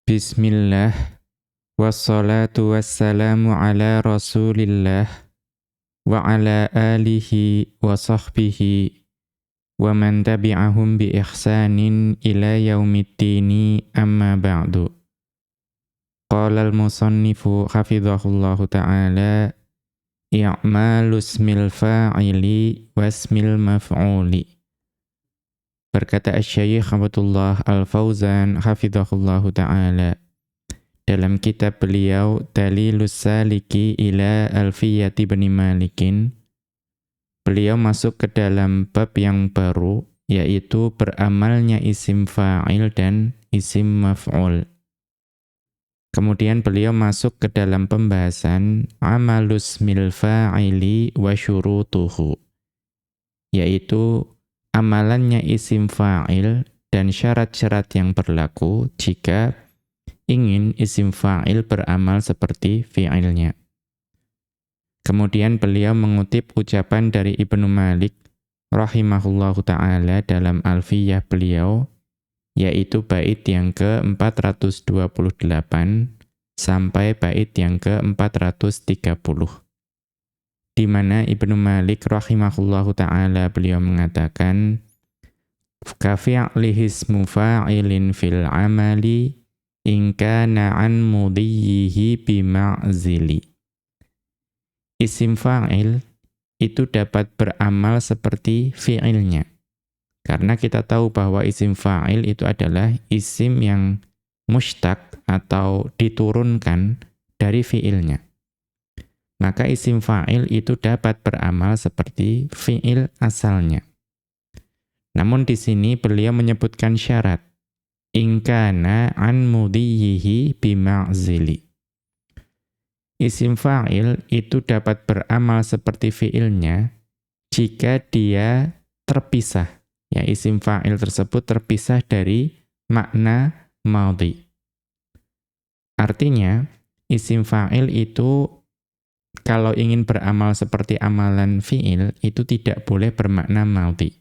Bismillah, wassalatu wassalamu ala rasulillah, wa ala alihi wa sahbihi, wa man tabi'ahum bi ihsanin ila yaumiddini amma ba'du. Qala al-musannifu hafidhahullahu ta'ala, i'malu ismil fa'ili wasmil maf'uli. Berkata Asy-Syaikh Abdullah Al-Fauzan hafidhahullahu ta'ala dalam kitab beliau Dalilus Saliki ila Alfiyati Bani Malikin, beliau masuk ke dalam bab yang baru, yaitu beramalnya isim fa'il dan isim maf'ul. Kemudian beliau masuk ke dalam pembahasan amalus mil fa'ili wa syurutuhu, yaitu amalannya isim fa'il dan syarat-syarat yang berlaku jika ingin isim fa'il beramal seperti fi'ilnya. Kemudian beliau mengutip ucapan dari Ibnu Malik rahimahullahu ta'ala dalam Alfiyah beliau, yaitu bait yang ke-428 sampai bait yang ke-430. Di mana Ibnu Malik rahimahullahu ta'ala beliau mengatakan, kafi'lihi ismu fa'ilin fil amali in kana an mudiyyihi bima'zili. Isim fa'il itu dapat beramal seperti fi'ilnya. Karena kita tahu bahwa isim fa'il itu adalah isim yang mushtaq atau diturunkan dari fi'ilnya. Maka isim fa'il itu dapat beramal seperti fi'il asalnya. Namun di sini beliau menyebutkan syarat, in kana an mudiyyihi bima'zili. Isim fa'il itu dapat beramal seperti fi'ilnya jika dia terpisah. Ya, isim fa'il tersebut terpisah dari makna madhi. Artinya, isim fa'il itu kalau ingin beramal seperti amalan fi'il, itu tidak boleh bermakna madhi.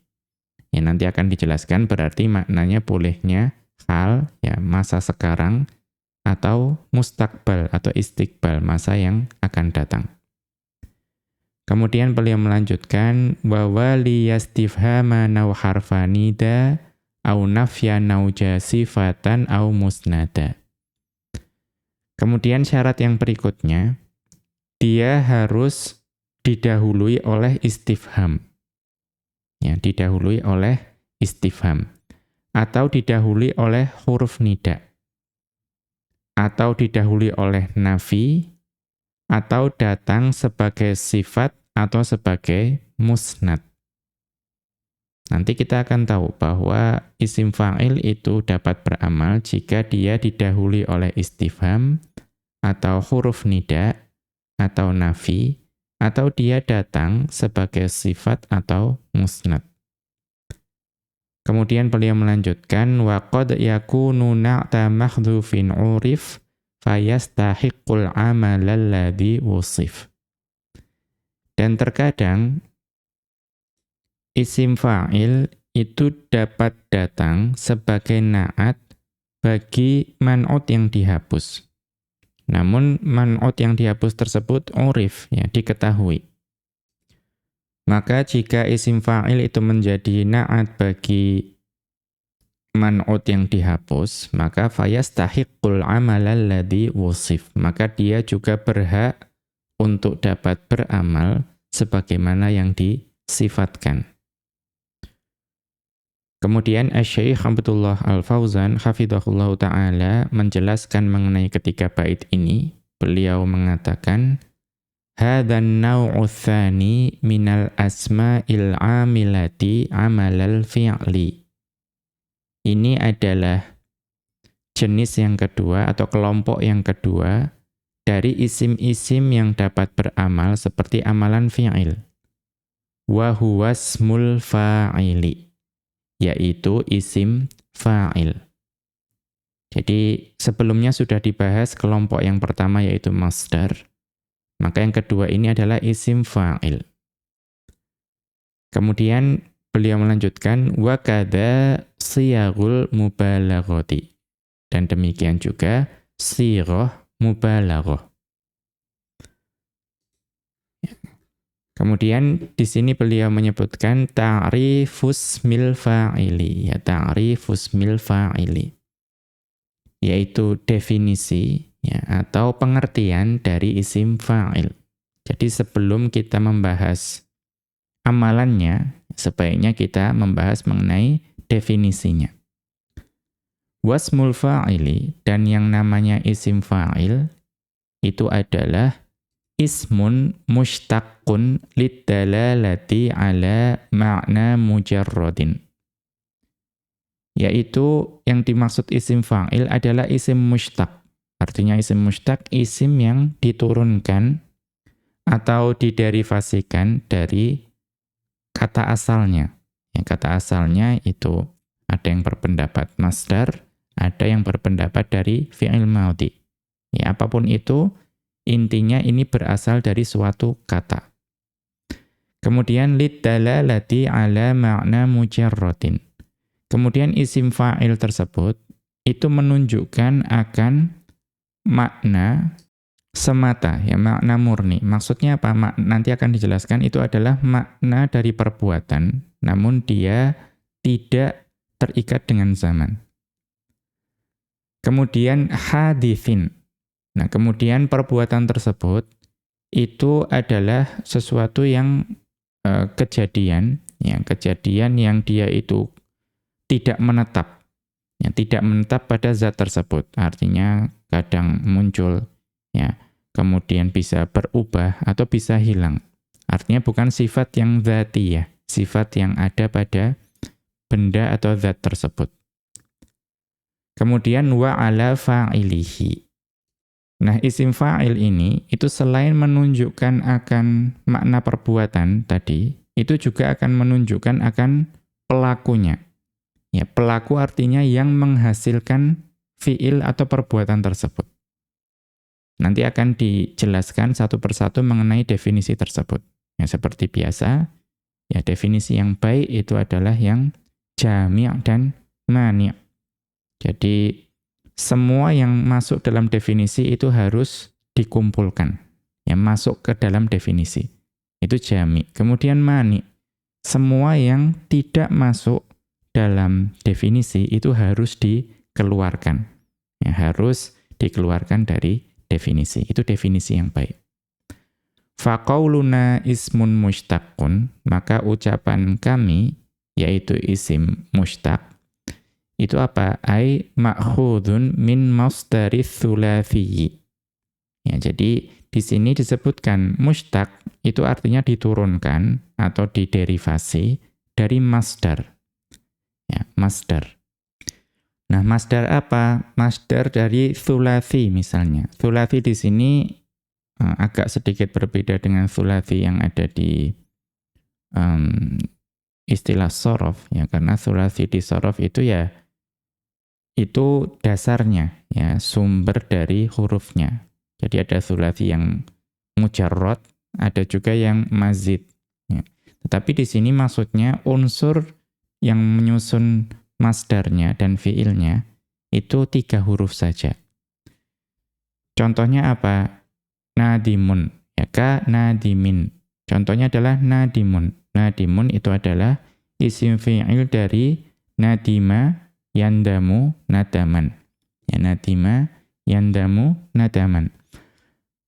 Ya, nanti akan dijelaskan berarti maknanya bolehnya hal, ya, masa sekarang, atau mustaqbal atau istiqbal, masa yang akan datang. Kemudian beliau melanjutkan, wa waliyastifhama naw harfanida au nafya naw jasifatan au musnada. Kemudian syarat yang berikutnya, dia harus didahului oleh istifham. Ya, didahului oleh istifham. Atau didahului oleh huruf nida. Atau didahului oleh nafi, atau datang sebagai sifat atau sebagai musnad. Nanti kita akan tahu bahwa isim fa'il itu dapat beramal jika dia didahului oleh istifham, atau huruf nida, atau nafi, atau dia datang sebagai sifat atau musnad. Kemudian beliau melanjutkan, wa qad yakunu na'ta mahdhufin 'urif fayastahiqqul 'amal alladhi wusif. Dan terkadang isim fa'il itu dapat datang sebagai na'at bagi man'ut yang dihapus. Namun man'ut yang dihapus tersebut 'urif, ya, diketahui. Maka jika isim fa'il itu menjadi na'at bagi man'ut yang dihapus, maka fayastahiqqul 'amal alladhi wusif. Maka dia juga berhak untuk dapat beramal sebagaimana yang disifatkan. Kemudian Asy-Syaikh Abdullah Al-Fauzan hafidhahullahu ta'ala menjelaskan mengenai ketiga bait ini. Beliau mengatakan, hadhan naw'u tsani minal asma'il 'amilati 'amalal fi'li. Ini adalah jenis yang kedua atau kelompok yang kedua dari isim-isim yang dapat beramal seperti amalan fi'il. Wa huwa ismul fa'ili, yaitu isim fa'il. Jadi sebelumnya sudah dibahas kelompok yang pertama yaitu masdar. Maka yang kedua ini adalah isim fa'il. Kemudian beliau melanjutkan, wa kadza siyagul mubalaghati. Dan demikian juga sighah mubalaghah. Kemudian di sini beliau menyebutkan ta'rifus mil fa'ili, ya ta'rifus mil fa'ili, yaitu definisi ya, atau pengertian dari isim fa'il. Jadi sebelum kita membahas amalannya, sebaiknya kita membahas mengenai definisinya. Wasmul fa'ili, dan yang namanya isim fa'il itu adalah ismun mushtaqun liddalalati ala ma'na mujarrodin. Yaitu yang dimaksud isim fa'il adalah isim mushtaq. Artinya isim mushtaq, isim yang diturunkan atau diderivasikan dari kata asalnya. Yang kata asalnya itu ada yang berpendapat masdar, ada yang berpendapat dari fi'il maudhi. Ya, apapun itu, intinya ini berasal dari suatu kata. Kemudian liddalalati ala ma'na mujarrodin. Kemudian isim fa'il tersebut itu menunjukkan akan makna semata, ya makna murni. Maksudnya apa? Nanti akan dijelaskan, itu adalah makna dari perbuatan, namun dia tidak terikat dengan zaman. Kemudian hadithin. Nah, kemudian perbuatan tersebut itu adalah sesuatu yang kejadian yang dia itu tidak menetap. Ya, tidak menetap pada zat tersebut. Artinya kadang muncul, ya, kemudian bisa berubah atau bisa hilang. Artinya bukan sifat yang dzatiyah, sifat yang ada pada benda atau zat tersebut. Kemudian wa ala fa'ilihi. Nah, isim fa'il ini, itu selain menunjukkan akan makna perbuatan tadi, itu juga akan menunjukkan akan pelakunya. Ya, pelaku artinya yang menghasilkan fi'il atau perbuatan tersebut. Nanti akan dijelaskan satu persatu mengenai definisi tersebut. Ya, seperti biasa, ya definisi yang baik itu adalah yang jami' dan mani'. Jadi, semua yang masuk dalam definisi itu harus dikumpulkan. Ya, masuk ke dalam definisi. Itu jami'. Kemudian mani'. Semua yang tidak masuk dalam definisi itu harus dikeluarkan. Ya, harus dikeluarkan dari definisi. Itu definisi yang baik. Faqauluna ismun mushtaqun, maka ucapan kami, yaitu isim mushtaq, itu apa? Ai ma'khudun min masdarits tsulatsi. Ya, jadi di sini disebutkan mushtaq itu artinya diturunkan atau diderivasi dari masdar. Ya, masdar. Nah, masdar apa? Masdar dari tsulatsi misalnya. Tsulatsi di sini agak sedikit berbeda dengan tsulatsi yang ada di istilah shorof, ya, karena tsulatsi di shorof itu ya itu dasarnya, ya, sumber dari hurufnya. Jadi ada tsulatsi yang mujarrad, ada juga yang mazid. Ya. Tetapi di sini maksudnya unsur yang menyusun masdarnya dan fiilnya itu 3 huruf saja. Contohnya apa? Nadimun, ya, ka nadimin. Contohnya adalah nadimun. Nadimun itu adalah isim fi'il dari nadima yandamu nadaman. Ya, nadima yandamu nadaman.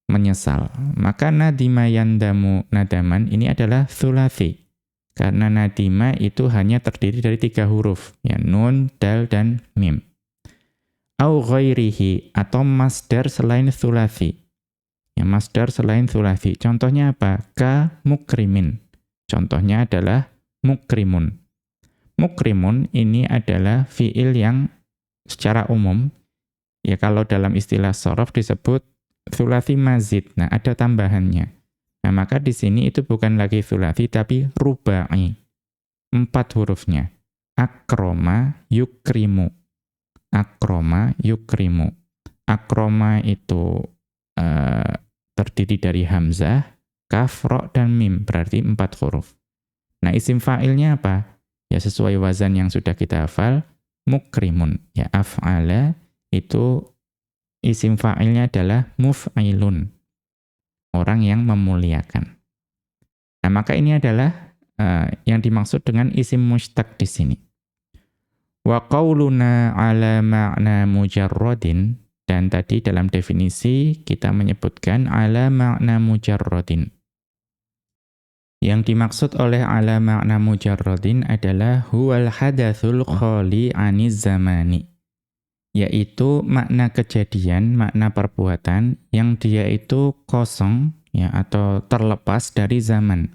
Menyesal. Maka nadima yandamu nadaman ini adalah tsulatsi. Karena nadima itu hanya terdiri dari 3 huruf. Ya, nun, dal, dan mim. Au ghairihi, atau masdar selain tsulatsi. Ya, masdar selain tsulatsi. Contohnya apa? Ka mukrimin. Contohnya adalah mukrimun. Mukrimun ini adalah fi'il yang secara umum, ya kalau dalam istilah shorof disebut tsulatsi mazid. Nah, ada tambahannya. Nah, maka di sini itu bukan lagi tsulatsi tapi rubai. 4 hurufnya. Akroma yukrimu. Akroma yukrimu. Akroma itu terdiri dari hamzah, kaf, ro, dan mim, berarti 4 huruf. Nah, isim fa'ilnya apa? Ya, sesuai wazan yang sudah kita hafal, mukrimun. Ya, af'ala itu isim fa'ilnya adalah muf'ilun, orang yang memuliakan. Nah, maka ini adalah yang dimaksud dengan isim mushtaq di sini. Wa qauluna ala ma'na mujarradin, dan tadi dalam definisi kita menyebutkan ala ma'na mujarradin. Yang dimaksud oleh ala ma'na mujarradin adalah huwal hadatsul khali 'aniz zamani, yaitu makna kejadian, makna perbuatan yang dia itu kosong ya atau terlepas dari zaman.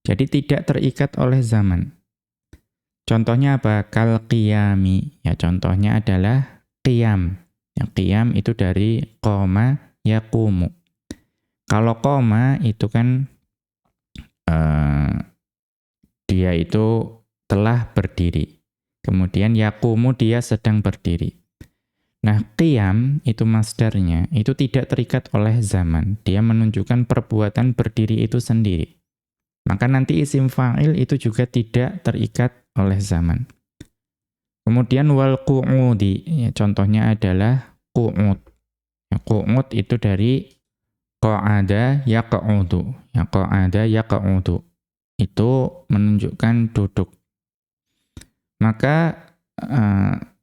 Jadi tidak terikat oleh zaman. Contohnya apa? Kal qiyami. Ya, contohnya adalah qiyam. Ya, qiyam itu dari qoma yaqumu. Kalau qoma itu kan dia itu telah berdiri. Kemudian yaqumu dia sedang berdiri. Nah, qiyam itu masdarnya, itu tidak terikat oleh zaman. Dia menunjukkan perbuatan berdiri itu sendiri. Maka nanti isim fa'il itu juga tidak terikat oleh zaman. Kemudian wal qu'udi, ya, contohnya adalah qu'ud. Ya, qu'ud itu dari qa'ada yaq'udu. Ya, qa'ada yaq'udu. Itu menunjukkan duduk. Maka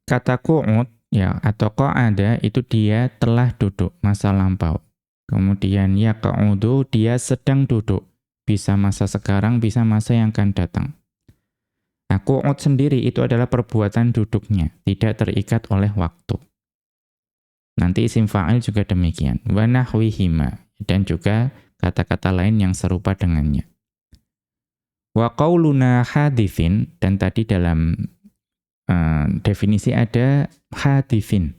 kata qu'ud ya atau qa'ada itu dia telah duduk, masa lampau. Kemudian yaq'udu dia sedang duduk. Bisa masa sekarang, bisa masa yang akan datang. Nah, qu'ud sendiri itu adalah perbuatan duduknya, tidak terikat oleh waktu. Nanti isim fa'il juga demikian. Wa nahwihima, dan juga kata-kata lain yang serupa dengannya. Wa qauluna hadithin, dan tadi dalam definisi ada hadithin.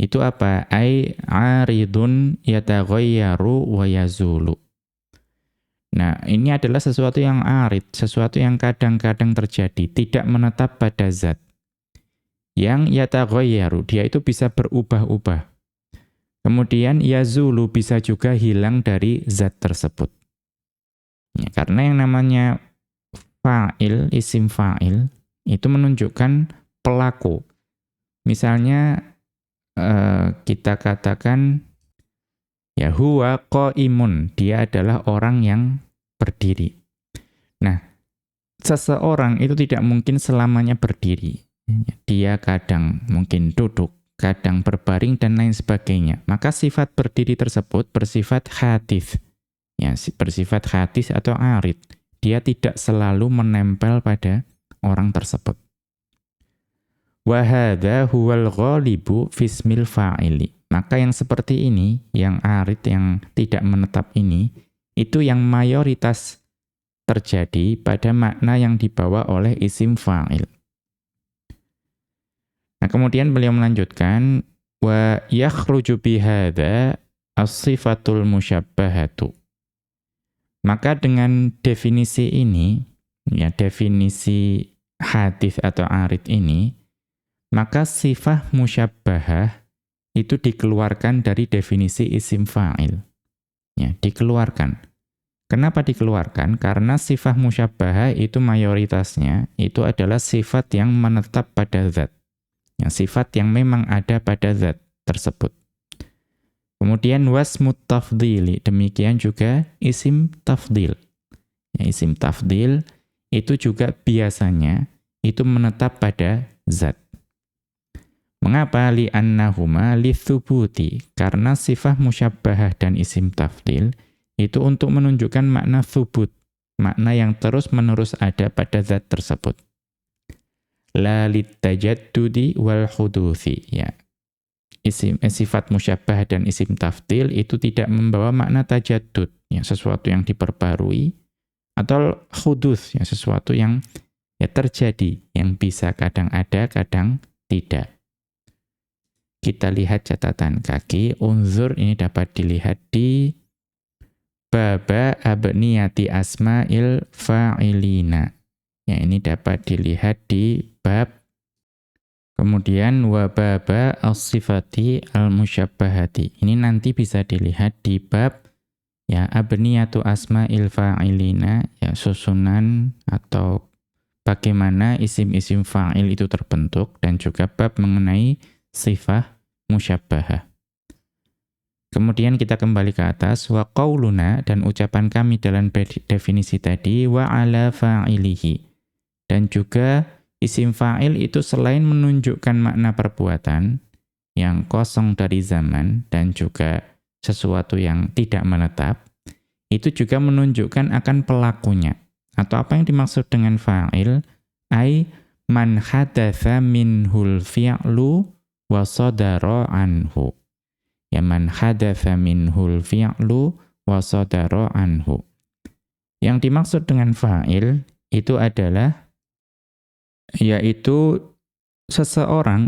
Itu apa? Ai aridun yataghayyaru wa yazulu. Nah, ini adalah sesuatu yang arid, sesuatu yang kadang-kadang terjadi, tidak menetap pada zat. Yang yataghayyaru, dia itu bisa berubah-ubah. Kemudian yazulu bisa juga hilang dari zat tersebut. Ya, karena yang namanya fa'il, isim fa'il, itu menunjukkan pelaku. Misalnya kita katakan ya huwa qaimun, dia adalah orang yang berdiri. Nah, seseorang itu tidak mungkin selamanya berdiri. Dia kadang mungkin duduk, kadang berbaring dan lain sebagainya. Maka sifat berdiri tersebut bersifat hadits. Ya, bersifat hadits atau arid. Dia tidak selalu menempel pada orang tersebut. Wa hadza huwal ghalibu fismil fa'ili. Maka yang seperti ini, yang arid, yang tidak menetap ini, itu yang mayoritas terjadi pada makna yang dibawa oleh isim fa'il. Nah, kemudian beliau melanjutkan, wa yakhruju bihadza as-sifatul musyabbahatu. Maka dengan definisi ini, ya definisi hadits atau arid ini, maka sifat musyabbahah itu dikeluarkan dari definisi isim fa'il. Ya, dikeluarkan. Kenapa dikeluarkan? Karena sifat musyabbahah itu mayoritasnya itu adalah sifat yang menetap pada zat. Ya, sifat yang memang ada pada zat tersebut. Kemudian wasmut tafdili, demikian juga isim tafdil. Ya, isim tafdil itu juga biasanya itu menetap pada zat. Mengapa? Li'annahuma lithubuti. Karena sifat musyabbahah dan isim tafdil itu untuk menunjukkan makna thubut, makna yang terus-menerus ada pada zat tersebut. La litajaddudi wal huduthi. Ya. Sifat musyabbah dan isim tafdil itu tidak membawa makna tajaddud, ya, sesuatu yang diperbarui, atau huduth, ya, sesuatu yang ya terjadi, yang bisa kadang ada, kadang tidak. Kita lihat catatan kaki, unzur ini dapat dilihat di baba abniyati asma'il fa'ilina. Ya, ini dapat dilihat di bab. Kemudian wa baba as-sifati al-musyabbahati. Ini nanti bisa dilihat di bab ya abniyatu asma'il fa'ilina, ya susunan atau bagaimana isim-isim fa'il itu terbentuk, dan juga bab mengenai sifat musyabbahah. Kemudian kita kembali ke atas, wa qauluna, dan ucapan kami dalam definisi tadi, wa ala fa'ilihi. Dan juga isim fa'il itu selain menunjukkan makna perbuatan yang kosong dari zaman dan juga sesuatu yang tidak menetap, itu juga menunjukkan akan pelakunya. Atau apa yang dimaksud dengan fa'il, ai man hadatsa minhul fi'lu wa sadara anhu. Ya man hadatsa minhul fi'lu wa sadara anhu. Yang dimaksud dengan fa'il itu adalah yaitu seseorang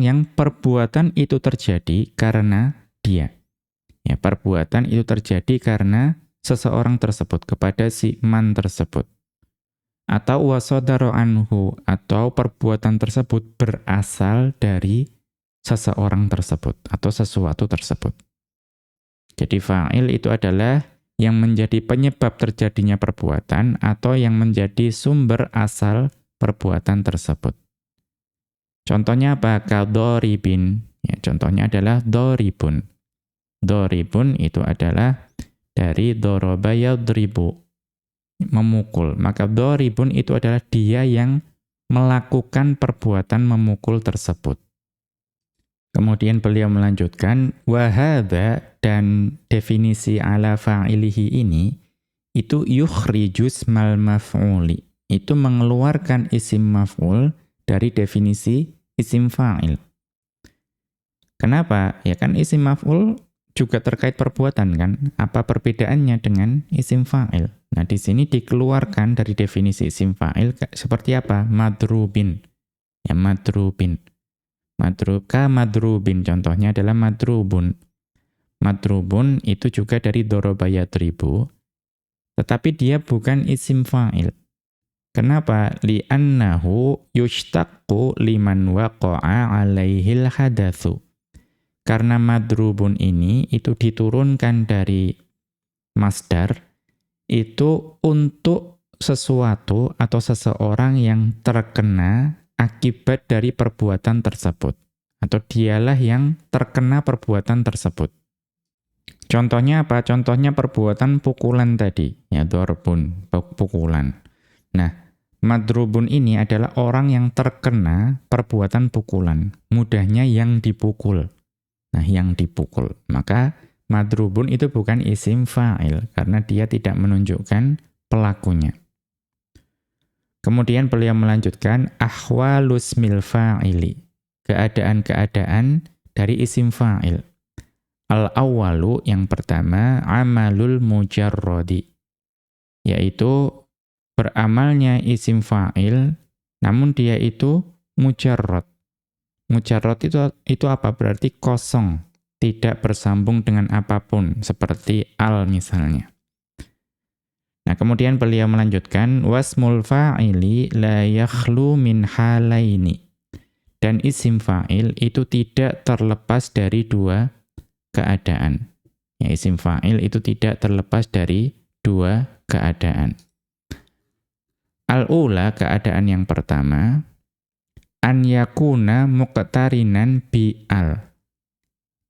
yang perbuatan itu terjadi karena dia. Ya, perbuatan itu terjadi karena seseorang tersebut kepada si man tersebut. Atau wa sadara anhu, atau perbuatan tersebut berasal dari seseorang tersebut atau sesuatu tersebut. Jadi fa'il itu adalah yang menjadi penyebab terjadinya perbuatan atau yang menjadi sumber asal perbuatan tersebut. Contohnya apa? Kadoribin. Ya, contohnya adalah doribun. Doribun itu adalah dari doroba yadribu, memukul. Maka doribun itu adalah dia yang melakukan perbuatan memukul tersebut. Kemudian beliau melanjutkan, wahada, dan definisi ala fa'ilihi ini, itu yukhrijus mal maf'uli. Itu mengeluarkan isim maf'ul dari definisi isim fa'il. Kenapa? Ya kan isim maf'ul juga terkait perbuatan kan? Apa perbedaannya dengan isim fa'il? Nah di sini dikeluarkan dari definisi isim fa'il seperti apa? Madrubin. Ya madrubin. Madruka madrubin, contohnya adalah madrubun. Madrubun itu juga dari doroba yadribu, tetapi dia bukan isim fa'il. Kenapa? Li'annahu yushtaqu liman waqa'a alaihil hadatsu. Karena madrubun ini itu diturunkan dari masdar, itu untuk sesuatu atau seseorang yang terkena akibat dari perbuatan tersebut. Atau dialah yang terkena perbuatan tersebut. Contohnya apa? Contohnya perbuatan pukulan tadi. Ya, darbun, pukulan. Nah, madrubun ini adalah orang yang terkena perbuatan pukulan. Mudahnya yang dipukul. Nah, yang dipukul. Maka madrubun itu bukan isim fa'il, karena dia tidak menunjukkan pelakunya. Kemudian beliau melanjutkan ahwalus mil fa'ili, keadaan-keadaan dari isim fa'il. Al-awwalu, yang pertama, amalul mujarrodi, yaitu beramalnya isim fa'il, namun dia itu mujarrad. Mujarrad itu apa? Berarti kosong, tidak bersambung dengan apapun, seperti al misalnya. Nah, kemudian beliau melanjutkan, wasmul fa'ili la yakhlu min halaini. Dan isim fa'il itu tidak terlepas dari dua keadaan. Ya, isim fa'il itu tidak terlepas dari dua keadaan. Al-ula, keadaan yang pertama, an yakuna muqtarinan bi al.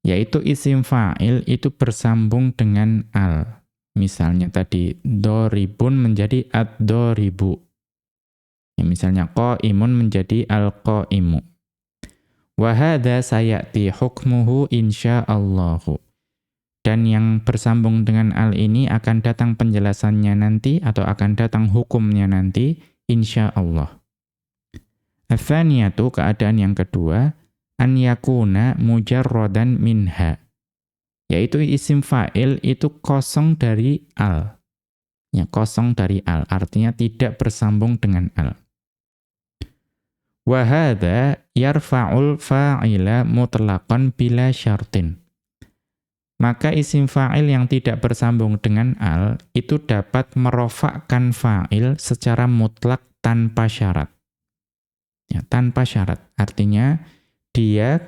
Yaitu isim fa'il itu bersambung dengan al. Misalnya tadi doribun menjadi ad-doribu. Ya, misalnya qa'imun menjadi al-qa'imu. Wa hadza sayati hukmuhu insyaallahu. Dan yang bersambung dengan al ini akan datang penjelasannya nanti atau akan datang hukumnya nanti insyaallah. Ats-tsaniyatu, keadaan yang kedua, an yakuna mujarradan minha. Yaitu isim fa'il itu kosong dari al. Ya, kosong dari al, artinya tidak bersambung dengan al. Wa hadza yarfa'ul fa'ila mutlaqan bila syartin. Maka isim fa'il yang tidak bersambung dengan al itu dapat merofakkan fa'il secara mutlak tanpa syarat. Ya, tanpa syarat. Artinya dia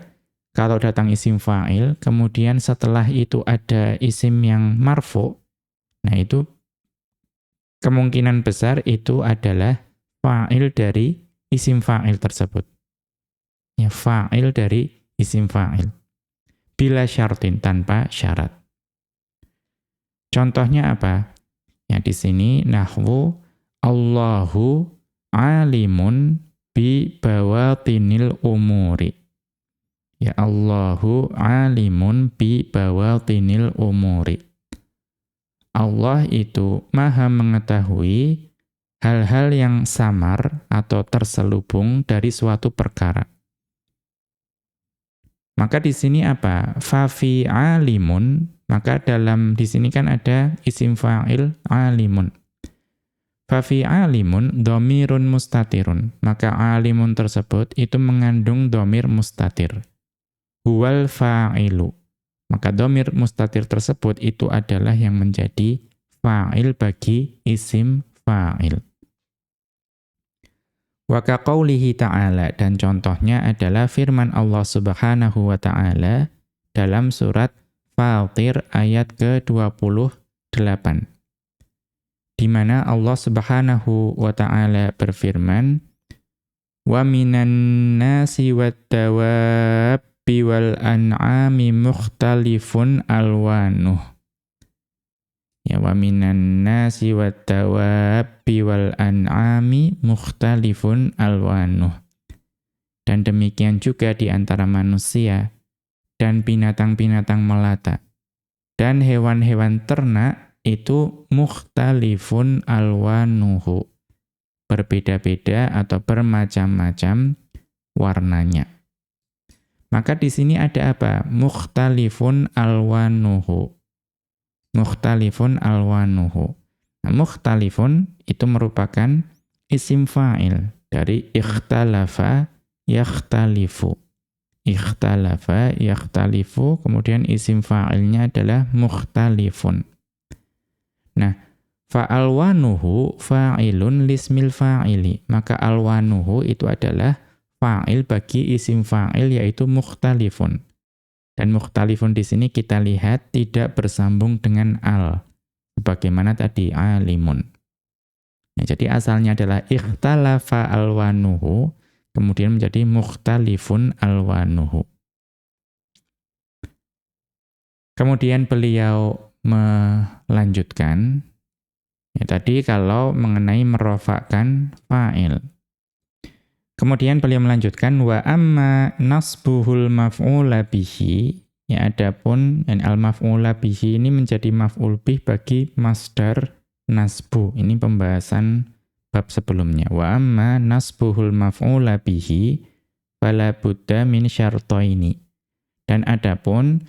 kalau datang isim fa'il, kemudian setelah itu ada isim yang marfu, nah itu kemungkinan besar itu adalah fa'il dari isim fa'il tersebut. Ya, fa'il dari isim fa'il. Bila syartin, tanpa syarat. Contohnya apa? Ya, di sini nahwu Allahu alimun bi bawatinil umuri. Ya, Allahu alimun bi bawatinil umuri. Allah itu maha mengetahui hal-hal yang samar atau terselubung dari suatu perkara. Maka di sini apa? Fafi alimun, maka di sini kan ada isim fa'il alimun. Fafi alimun dhamirun mustatirun. Maka alimun tersebut itu mengandung dhamir mustatir. Huwal fa'ilu. Maka dhamir mustatir tersebut itu adalah yang menjadi fa'il bagi isim fa'il. Wa kaqaulihi ta'ala, dan contohnya adalah firman Allah Subhanahu wa ta'ala dalam surat Fatir ayat ke-28. Di mana Allah Subhanahu wa ta'ala berfirman, "Wa minan nasi waddawabbi wal an'ami mukhtalifun alwanuh." Ya, wa minan nasi waddawabbi wal an'ami mukhtalifun alwanuh. Dan demikian juga di antara manusia dan binatang-binatang melata dan hewan-hewan ternak itu mukhtalifun alwanuhu, berbeda-beda atau bermacam-macam warnanya. Maka di sini ada apa? Mukhtalifun alwanuhu. Mukhtalifun alwanuhu. Nah, mukhtalifun itu merupakan isim fa'il dari ikhtalafa yakhtalifu. Ikhtalafa yakhtalifu, kemudian isim fa'ilnya adalah mukhtalifun. Nah, fa'alwanuhu fa'ilun lismil fa'ili. Maka alwanuhu itu adalah fa'il bagi isim fa'il yaitu mukhtalifun. Dan mukhtalifun di sini kita lihat tidak bersambung dengan al. Bagaimana tadi alimun. Ya, jadi asalnya adalah ikhtalafa alwanuhu, kemudian menjadi mukhtalifun alwanuhu. Kemudian beliau melanjutkan, ya, tadi kalau mengenai merofakkan fa'il. Kemudian beliau melanjutkan, wa amma nasbuhul maf'ula bihi, ya, adapun al-maf'ula bihi ini menjadi maf'ul bih bagi masdar nasbu. Ini pembahasan bab sebelumnya. Wa amma nasbuhul maf'ula bihi fala budda min syartaini. Dan adapun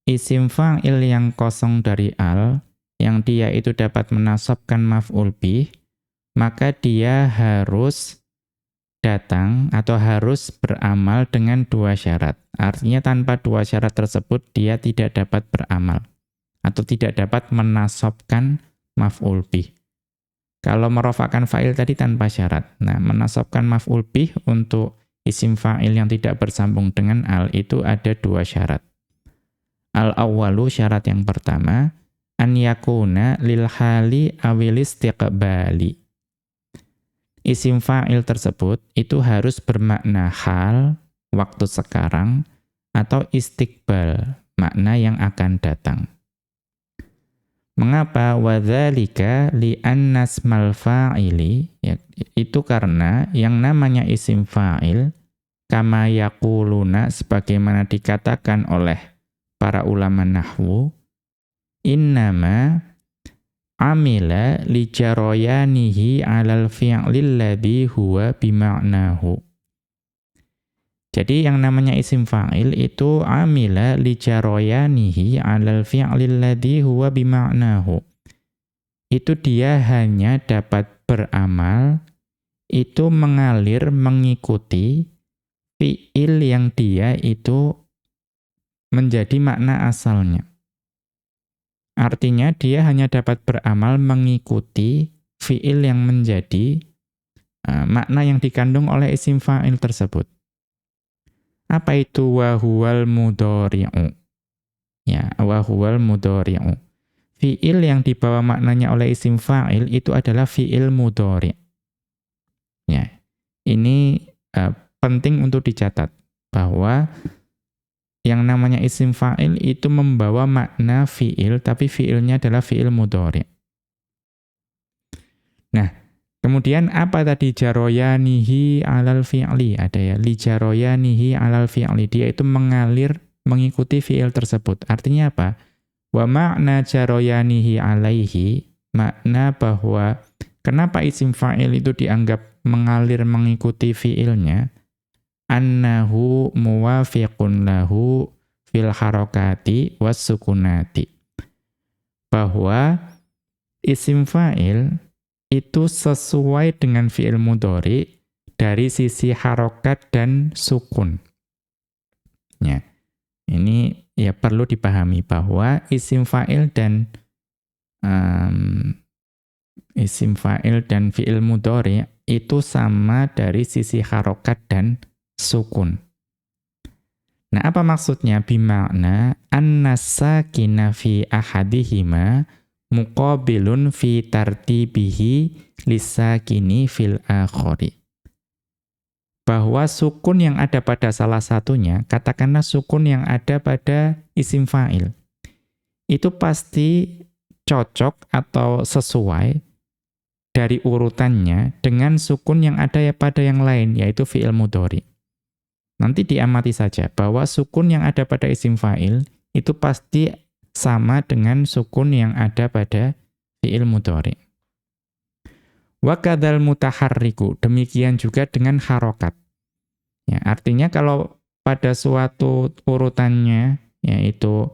isim fa'il yang kosong dari al, yang dia itu dapat menasabkan maf'ul bih, maka dia harus datang atau harus beramal dengan dua syarat. Artinya tanpa dua syarat tersebut dia tidak dapat beramal atau tidak dapat menasabkan maf'ul bih. Kalau merofakkan fa'il tadi tanpa syarat. Nah, menasabkan maf'ul bih untuk isim fa'il yang tidak bersambung dengan al itu ada dua syarat. Al-awwalu, syarat yang pertama, an yakuna lil hali awil istiqbali. Isim fa'il tersebut itu harus bermakna hal, waktu sekarang, atau istiqbal, makna yang akan datang. Mengapa? Wadzalika li'anna ismal fa'ili, ya, itu karena yang namanya isim fa'il, kama yaquluna, sebagaimana dikatakan oleh para ulama nahwu, innama amila li jarayanihi 'alal fi'lil ladzi huwa bima'nahu. Jadi yang namanya isim fa'il itu amila li jarayanihi 'alal fi'lil ladzi huwa bima'nahu. Itu dia hanya dapat beramal, itu mengalir mengikuti fi'il yang dia itu menjadi makna asalnya. Artinya dia hanya dapat beramal mengikuti fi'il yang menjadi makna yang dikandung oleh isim fa'il tersebut. Apa itu wa huwal mudhari'u? Ya, wa huwal mudhari'u. Fi'il yang dibawa maknanya oleh isim fa'il itu adalah fi'il mudhari'. Ya. Ini penting untuk dicatat bahwa yang namanya isim fa'il itu membawa makna fi'il, tapi fi'ilnya adalah fi'il mudhari'. Nah, kemudian apa tadi jaroyanihi alal fi'li? Ada ya, li jaroyanihi alal fi'li. Dia itu mengalir mengikuti fi'il tersebut. Artinya apa? Wa makna jaroyanihi alaihi, makna bahwa kenapa isim fa'il itu dianggap mengalir mengikuti fi'ilnya, annahu muwafiqun lahu fil harokati was sukunati. Bahwa isim fa'il itu sesuai dengan fi'il mudhari dari sisi harokat dan sukun. Ya, ini ya perlu dipahami bahwa isim fa'il dan fi'il mudhari itu sama dari sisi harokat dan sukun. Nah, apa maksudnya? Bimakna an-sakina fi ahadihima muqabilun fi tartibihi lisakini fil akhari. Bahwa sukun yang ada pada salah satunya, katakanlah sukun yang ada pada isim fa'il, itu pasti cocok atau sesuai dari urutannya dengan sukun yang ada pada yang lain, yaitu fi'il mudhari. Nanti diamati saja bahwa sukun yang ada pada isim fa'il itu pasti sama dengan sukun yang ada pada fi'il mudhari. Wa kadzal mutaharriku, demikian juga dengan harokat. Ya, artinya kalau pada suatu urutannya, yaitu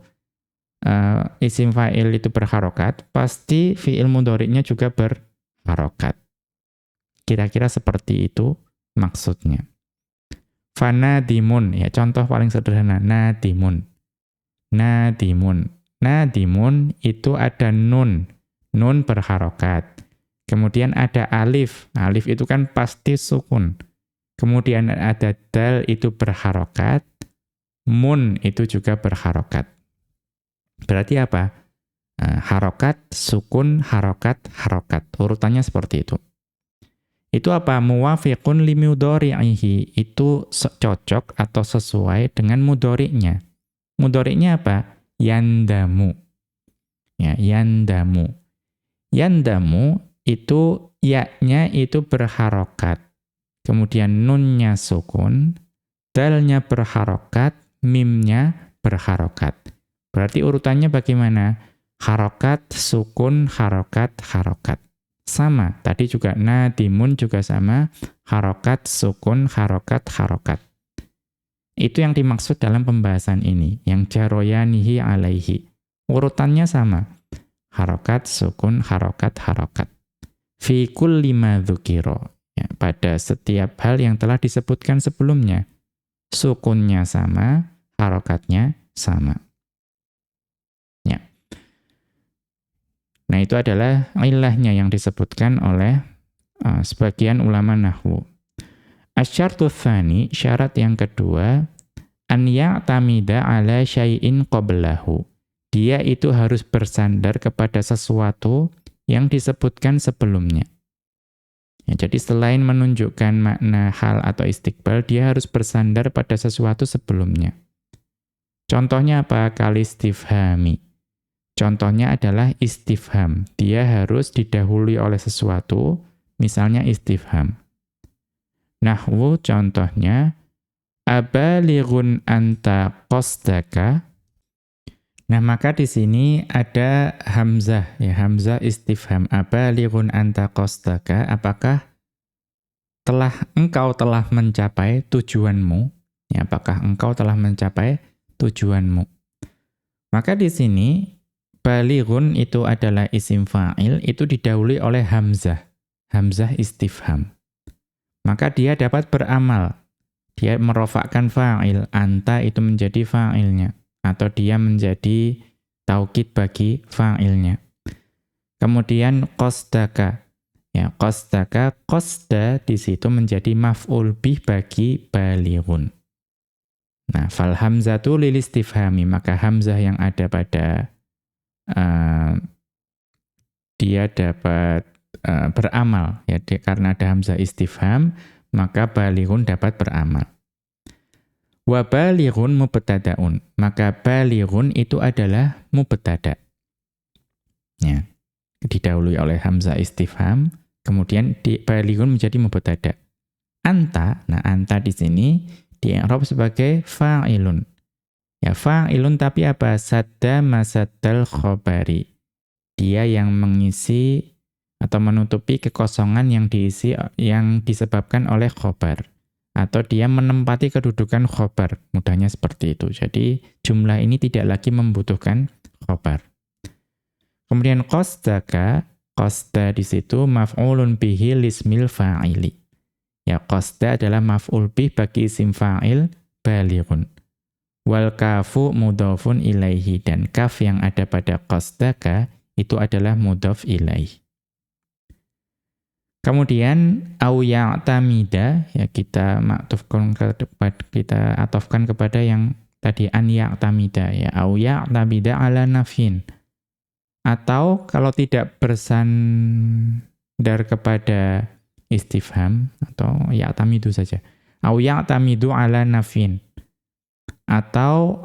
isim fa'il itu berharokat, pasti fi'il mudhari'nya juga berharokat. Kira-kira seperti itu maksudnya. Fanadimun, ya contoh paling sederhana, nadimun. Nadimun. Nadimun itu ada nun berharokat. Kemudian ada alif. Alif itu kan pasti sukun. Kemudian ada dal itu berharokat. Mun itu juga berharokat. Berarti apa? Harokat, sukun, harokat, harokat. Urutannya seperti itu. Itu apa? Muwafiqun li mudhari'ihi. Itu cocok atau sesuai dengan mudhari'nya. Mudhari'nya apa? Yandamu. Ya, yandamu. Yandamu itu ya-nya itu berharokat. Kemudian nunnya sukun, dalnya berharokat, mimnya berharokat. Berarti urutannya bagaimana? Harokat, sukun, harokat, harokat. Sama, tadi juga nadimun juga sama, harokat, sukun, harokat, harokat. Itu yang dimaksud dalam pembahasan ini, yang jaroyanihi alaihi. Urutannya sama, harokat, sukun, harokat, harokat. Fi kulli ma dzukira. Ya, pada setiap hal yang telah disebutkan sebelumnya, sukunnya sama, harokatnya sama. Ya. Nah, itu adalah ilahnya yang disebutkan oleh sebagian ulama nahwu. Asyartu tsani, syarat yang kedua, an ya'tamida ala syai'in qablahu. Dia itu harus bersandar kepada sesuatu yang disebutkan sebelumnya. Ya, jadi selain menunjukkan makna hal atau istiqbal, dia harus bersandar pada sesuatu sebelumnya. Contohnya apa? Kalistifhami. Contohnya adalah istifham. Dia harus didahului oleh sesuatu, misalnya istifham. Nahwu contohnya, abalighun anta qasdaka. Nah, maka di sini ada hamzah, ya, hamzah istifham. Abalighun anta qasdaka, apakah engkau telah mencapai tujuanmu? Ya, apakah engkau telah mencapai tujuanmu? Maka di sini balighun itu adalah isim fa'il, itu didahului oleh hamzah. Hamzah istifham. Maka dia dapat beramal. Dia merofakkan fa'il, anta itu menjadi fa'ilnya. Atau dia menjadi taukid bagi fa'ilnya. Kemudian qasdaka. Ya, qasdaka, qasda di situ menjadi maf'ul bih bagi balighun. Nah, fal hamzatu lil istifhami, maka hamzah yang ada pada dia dapat beramal, ya, karena ada hamzah istifham, maka balighun dapat beramal. Wa balighun mubtada'un. Maka balighun itu adalah mubtada'. Ya. Didahului oleh hamzah istifham, kemudian balighun menjadi mubtada'. Anta, nah anta di sini di-i'rab sebagai fa'ilun. Ya fa'ilun tapi apa? Sadda masaddal khabari. Dia yang mengisi atau menutupi kekosongan yang disebabkan oleh khobar. Atau dia menempati kedudukan khobar. Mudahnya seperti itu. Jadi jumlah ini tidak lagi membutuhkan khobar. Kemudian qasdaka, qasda di situ maf'ulun bihi lismil fa'ili. Ya qasda adalah maf'ul bih bagi isim fa'il balighun. Wal kafu mudhafun ilaihi, dan kaf yang ada pada qasdaka itu adalah mudhaf ilaih. Kemudian au ya'tamida, ya kita atofkan kepada yang tadi an ya'tamida, ya au ya'tamida ala nafin. Atau kalau tidak bersandar kepada istifham atau ya'tamidu saja. Au ya'tamidu ala nafin. Atau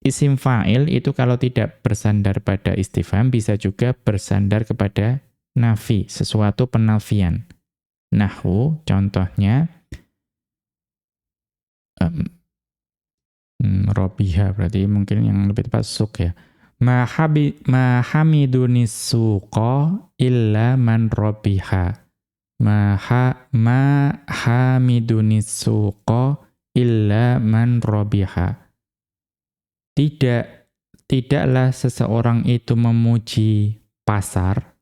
isim fa'il itu kalau tidak bersandar pada istifham bisa juga bersandar kepada nafi, sesuatu penafian. Nahwu, contohnya robiha, berarti mungkin yang lebih tepat suk ya. Ma hamidunis suqa illa man robiha. Ma hamidunis suqa illa man robiha. Tidaklah seseorang itu memuji pasar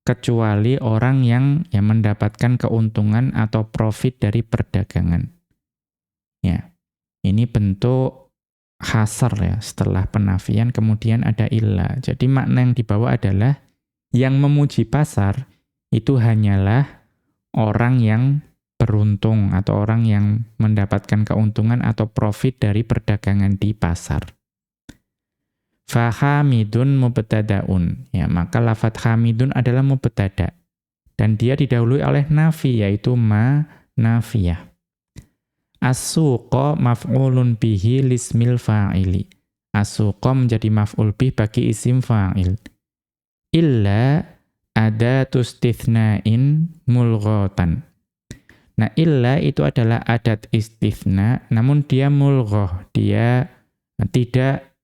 kecuali orang yang mendapatkan keuntungan atau profit dari perdagangan. Ya. Ini bentuk hasar ya, setelah penafian kemudian ada illa. Jadi makna yang dibawa adalah yang memuji pasar itu hanyalah orang yang beruntung atau orang yang mendapatkan keuntungan atau profit dari perdagangan di pasar. Fahamidun mubtada'un. Ya, maka lafadz hamidun adalah mubtada' dan dia didahului oleh nafi, yaitu ma nafiyah. As-suqa maf'ulun bihi lismil fa'ili. As-suqa menjadi maf'ul bih bagi isim fa'il. Illa adatu istithna'in mulghatan. Nah, illa itu adalah adat istithna, namun dia mulghah, dia tidak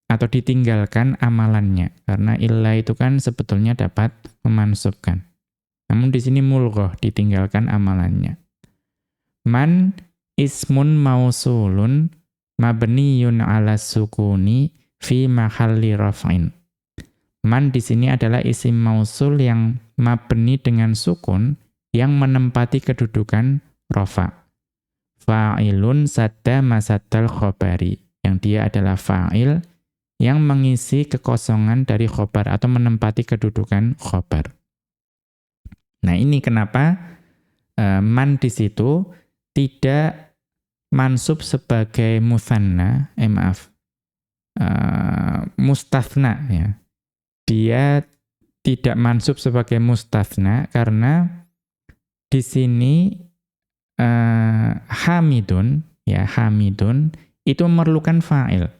atau ditinggalkan amalannya. Karena illa itu kan sebetulnya dapat memansubkan. Namun di sini mulghah, ditinggalkan amalannya. Man ismun mausulun mabniyun ala sukuni fi mahalli raf'in. Man di sini adalah isim mausul yang mabni dengan sukun yang menempati kedudukan rafa'. Fa'ilun sadda masaddal khabari, yang dia adalah fa'il yang mengisi kekosongan dari khobar atau menempati kedudukan khobar. Nah, ini kenapa man di situ tidak mansub sebagai mutsanna, mustatsna ya. Dia tidak mansub sebagai mustatsna karena di sini hamidun itu memerlukan fa'il.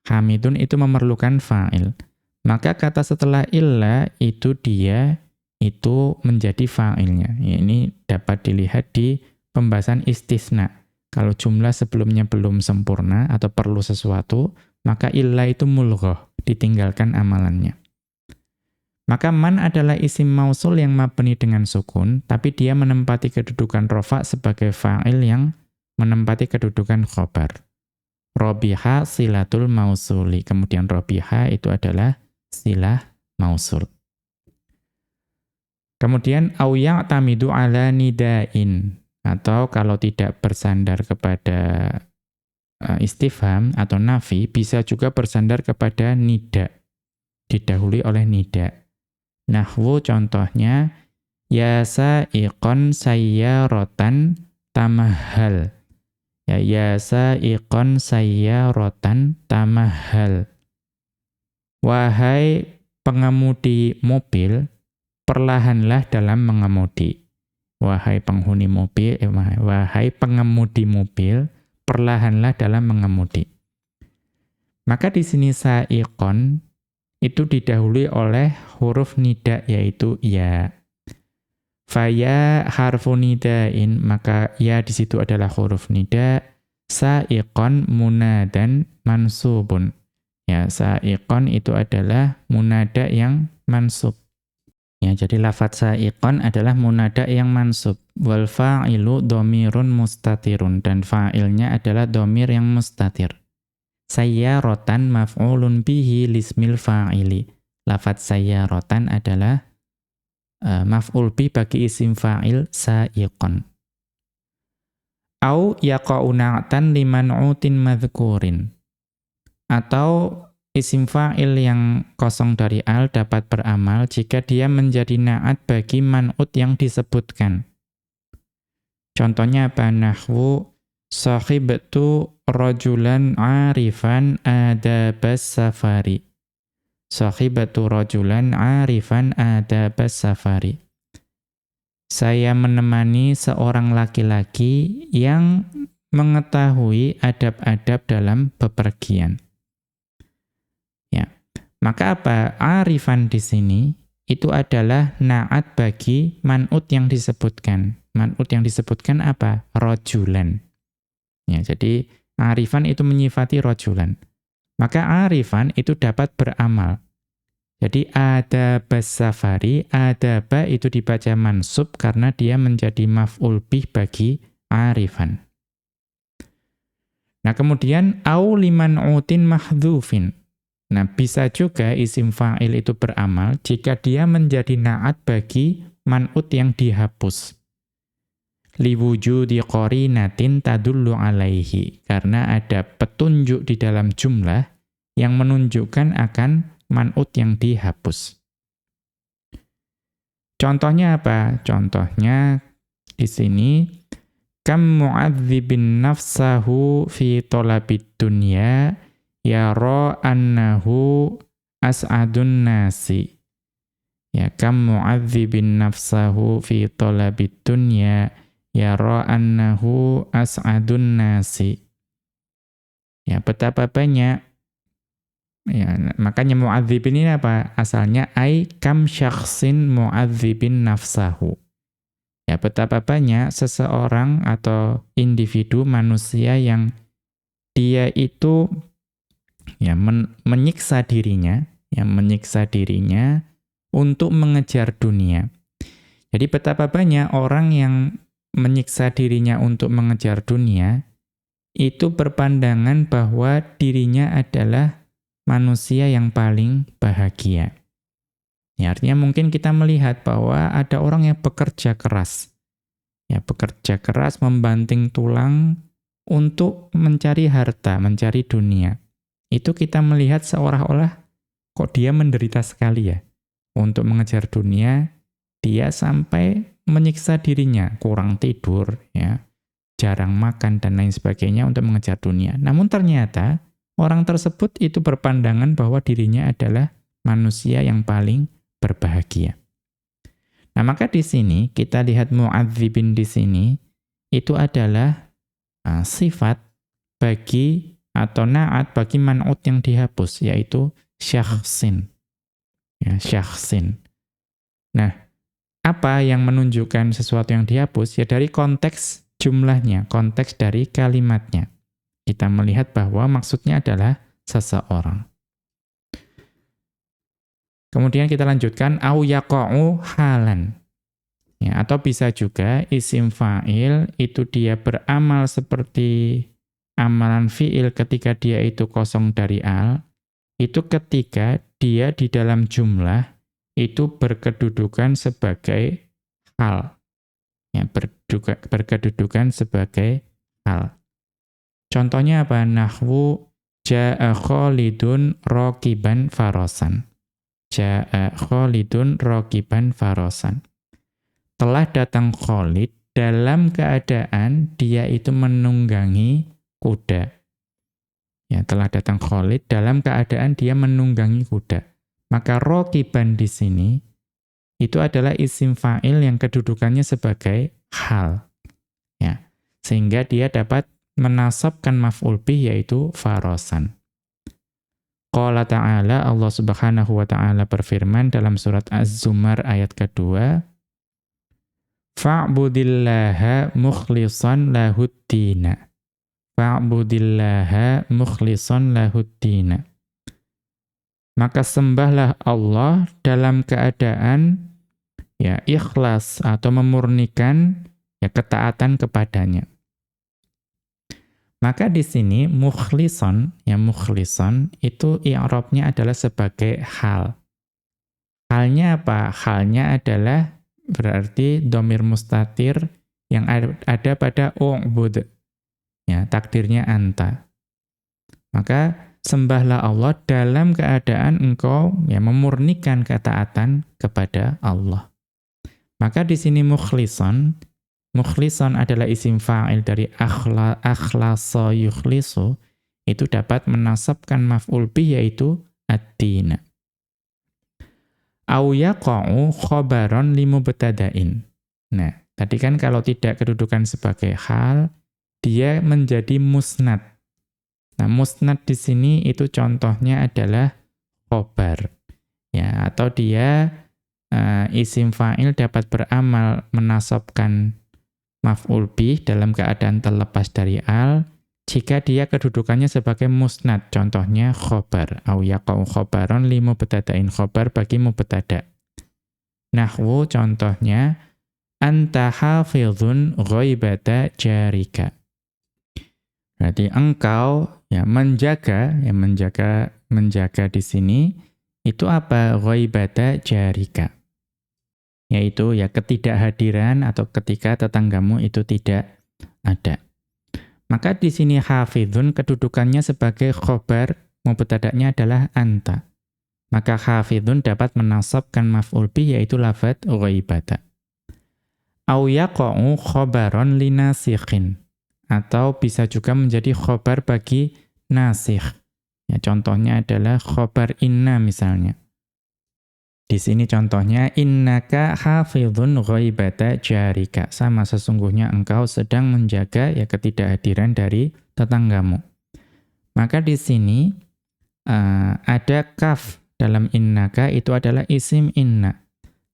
Hamidun itu memerlukan fa'il. Maka kata setelah illa itu dia itu menjadi fa'ilnya. Ya, ini dapat dilihat di pembahasan istisna. Kalau jumlah sebelumnya belum sempurna atau perlu sesuatu, maka illa itu mulghah, ditinggalkan amalannya. Maka man adalah isim mausul yang mabni dengan sukun, tapi dia menempati kedudukan rafa' sebagai fa'il yang menempati kedudukan khobar. Robiha silatul mausuli. Kemudian robiha itu adalah silah mausul. Kemudian au ya'tamidu ala nida'in. Atau kalau tidak bersandar kepada istifham atau nafi, bisa juga bersandar kepada nida. Didahului oleh nida. Nahwu contohnya, ya sa'iqon sayyaratan tamahal. Ya sa'iqon sayyaratan tamahal. Wahai pengemudi mobil, perlahanlah dalam mengemudi. wahai penghuni mobil, wahai pengemudi mobil, perlahanlah dalam mengemudi. Maka di sini sa'iqon itu didahului oleh huruf nida yaitu ya. Faya harfu nidain, maka ya di situ adalah huruf nida, sa'iqon munadan mansubun. Ya, sa'iqon itu adalah munada yang mansub. Ya, jadi lafadz sa'iqon adalah munada yang mansub. Wal fa'ilu dhamirun mustatirun, dan fa'ilnya adalah dhamir yang mustatir. Sayyaratan maf'ulun bihi lismil fa'ili. Lafadz sayyaratan adalah maf'ul bi bagi isim fa'il sa'iqon. Au yaqa'u na'tan liman'utin madhkurin. Atau isim fa'il yang kosong dari al dapat beramal jika dia menjadi na'at bagi man'ut yang disebutkan. Contohnya apa? Nahwu sahibtu rajulan arifan adabas safari. Sahibtu rajulan arifan adabas safari. Saya menemani seorang laki-laki yang mengetahui adab-adab dalam bepergian. Maka apa? Arifan di sini itu adalah na'at bagi man'ut yang disebutkan. Man'ut yang disebutkan apa? Rajulan. Ya, jadi arifan itu menyifati rajulan. Maka arifan itu dapat beramal. Jadi adabas safari, adaba itu dibaca mansub karena dia menjadi maf'ul bih bagi arifan. Nah, kemudian au liman'utin mahdhufin. Nah, bisa juga isim fa'il itu beramal jika dia menjadi na'at bagi man'ut yang dihapus. Liwujudi qarinatin tadullu alaihi. Karena ada petunjuk di dalam jumlah yang menunjukkan akan man'ut yang dihapus. Contohnya apa? Contohnya di sini, kam mu'adzibin nafsahu fi tolabid dunya yara annahu as'adun nasi. Ya, kam mu'adzibin nafsahu fi talabid dunya yara annahu as'adun nasi. Ya, betapa banyak. Ya, makanya mu'adzibin ini apa? Asalnya ai kam syakhsin mu'adzibin nafsahu. Ya, betapa banyak seseorang atau individu manusia yang dia itu ya menyiksa dirinya untuk mengejar dunia. Jadi betapa banyak orang yang menyiksa dirinya untuk mengejar dunia itu berpandangan bahwa dirinya adalah manusia yang paling bahagia. Ya, artinya mungkin kita melihat bahwa ada orang yang bekerja keras. Ya, bekerja keras membanting tulang untuk mencari harta, mencari dunia. Itu kita melihat seolah-olah kok dia menderita sekali ya. Untuk mengejar dunia, dia sampai menyiksa dirinya, kurang tidur, ya, jarang makan, dan lain sebagainya untuk mengejar dunia. Namun ternyata, orang tersebut itu berpandangan bahwa dirinya adalah manusia yang paling berbahagia. Nah, maka di sini, kita lihat mu'adzibin di sini, itu adalah sifat bagi atau na'at bagi man'ut yang dihapus, yaitu syakhsin. Ya, syakhsin. Nah, apa yang menunjukkan sesuatu yang dihapus? Ya dari konteks jumlahnya, konteks dari kalimatnya. Kita melihat bahwa maksudnya adalah seseorang. Kemudian kita lanjutkan, au yaqa'u halan. Ya, atau bisa juga isim fa'il itu dia beramal seperti amalan fi'il ketika dia itu kosong dari al, itu ketika dia di dalam jumlah itu berkedudukan sebagai hal. Ya, berkedudukan sebagai hal. Contohnya apa? Nahwu ja'a Khalidun raqiban farasan. Ja'a Khalidun raqiban farasan. Telah datang Khalid dalam keadaan dia itu menunggangi kuda. Ya, telah datang Khalid dalam keadaan dia menunggangi kuda. Maka raqiban di sini itu adalah isim fa'il yang kedudukannya sebagai hal. Ya. Sehingga dia dapat menasabkan maf'ul bih yaitu farasan. Qala ta'ala, Allah Subhanahu wa ta'ala berfirman dalam surat Az-Zumar ayat kedua, fa'budillaha mukhlishan lahuddina. Fa'budillaha mukhlishan lahuddina. Maka sembahlah Allah dalam keadaan ya ikhlas atau memurnikan ya ketaatan kepadanya. Maka di sini mukhlishon itu i'rabnya adalah sebagai hal. Halnya apa? Halnya adalah berarti dhamir mustatir yang ada pada u'bud. Ya, takdirnya anta. Maka sembahlah Allah dalam keadaan engkau ya memurnikan ketaatan kepada Allah. Maka di sini mukhlishon adalah isim fa'il dari akhlasa yukhlisu, itu dapat menasabkan maf'ul bih yaitu ad-dina. Au yaqa'u khabaron limubtada'in. Nah, tadi kan kalau tidak kedudukan sebagai hal, dia menjadi musnad. Nah, musnad di sini itu contohnya adalah khabar. Ya, atau dia isim fa'il dapat beramal menasabkan maf'ul bih dalam keadaan terlepas dari al jika dia kedudukannya sebagai musnad, contohnya khobar au yaqau khobaron li mubtada'in, khobar bagi mubtada'. Nahwu contohnya anta hafizun ghaibata jarika. Berarti engkau ya menjaga di sini itu apa? Ghaibata jarika. Yaitu ya ketidakhadiran atau ketika tetanggamu itu tidak ada. Maka di sini hafizun kedudukannya sebagai khobar, mubtada'nya adalah anta. Maka hafizun dapat menasabkan maf'ul bih yaitu lafadz ghaibata. Au yaqa'u khobaron linasikhin. Atau bisa juga menjadi khobar bagi nasikh. Ya, contohnya adalah khobar inna misalnya. Di sini contohnya innaka hafizun ghaibata jarika. Sama sesungguhnya engkau sedang menjaga ya ketidakhadiran dari tetanggamu. Maka di sini ada kaf dalam innaka itu adalah isim inna.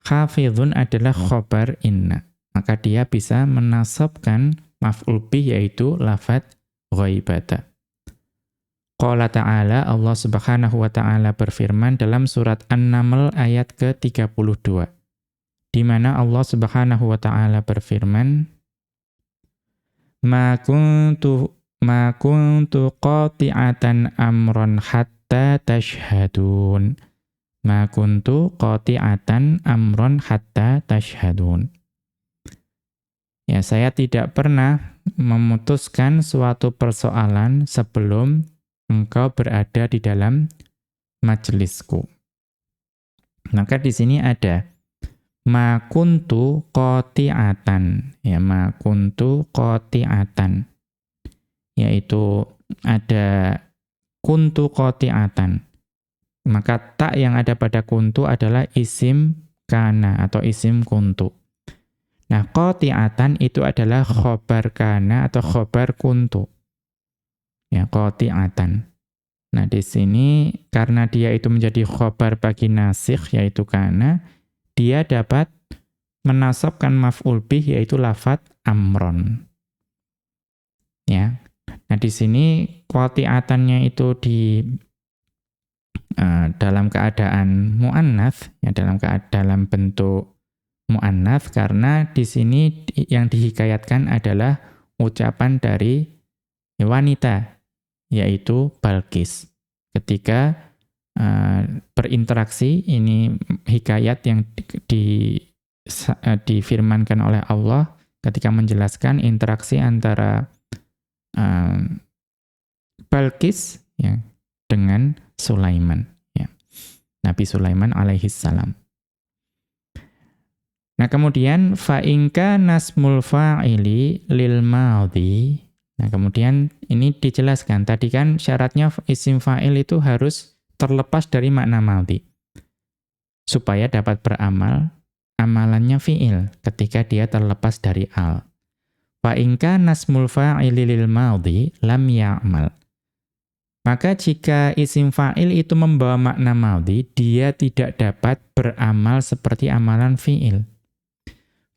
Hafizun adalah khobar inna. Maka dia bisa menasabkan maf'ul bih yaitu lafadz ghaibata. Qala ta'ala, Allah Subhanahu wa ta'ala berfirman dalam surat An-Naml ayat ke-32. Di mana Allah Subhanahu wa ta'ala berfirman, Ma kuntu qati'atan amron hatta tashhadun. Ma kuntu qati'atan amron hatta tashhadun. Ya, saya tidak pernah memutuskan suatu persoalan sebelum engkau berada di dalam majelisku. Maka di sini ada ma kuntu qati'atan, ya ma kuntu qati'atan. Yaitu ada kuntu qati'atan. Maka tak yang ada pada kuntu adalah isim kana atau isim kuntu. Nah, qati'atan itu adalah khobar kana atau khobar kuntu. Ya, qati'atan. Nah, di sini karena dia itu menjadi khobar bagi nasikh yaitu kana, dia dapat menasabkan maf'ul bih yaitu lafadz amron. Ya. Nah, di sini qati'atannya itu di dalam keadaan muannats, ya dalam bentuk muannats karena di sini yang dihikayatkan adalah ucapan dari wanita yaitu Balqis. Ketika berinteraksi, ini hikayat yang difirmankan oleh Allah ketika menjelaskan interaksi antara Balqis ya, dengan Sulaiman. Ya. Nabi Sulaiman alaihissalam. Nah kemudian fa'inka nasmul fa'ili lil madhi. Nah, kemudian ini dijelaskan. Tadi kan syaratnya isim fa'il itu harus terlepas dari makna madhi. Supaya dapat beramal, amalannya fi'il ketika dia terlepas dari al. Fa in kana ismul fa'ili lil madhi lam ya'mal. Maka jika isim fa'il itu membawa makna madhi, dia tidak dapat beramal seperti amalan fi'il.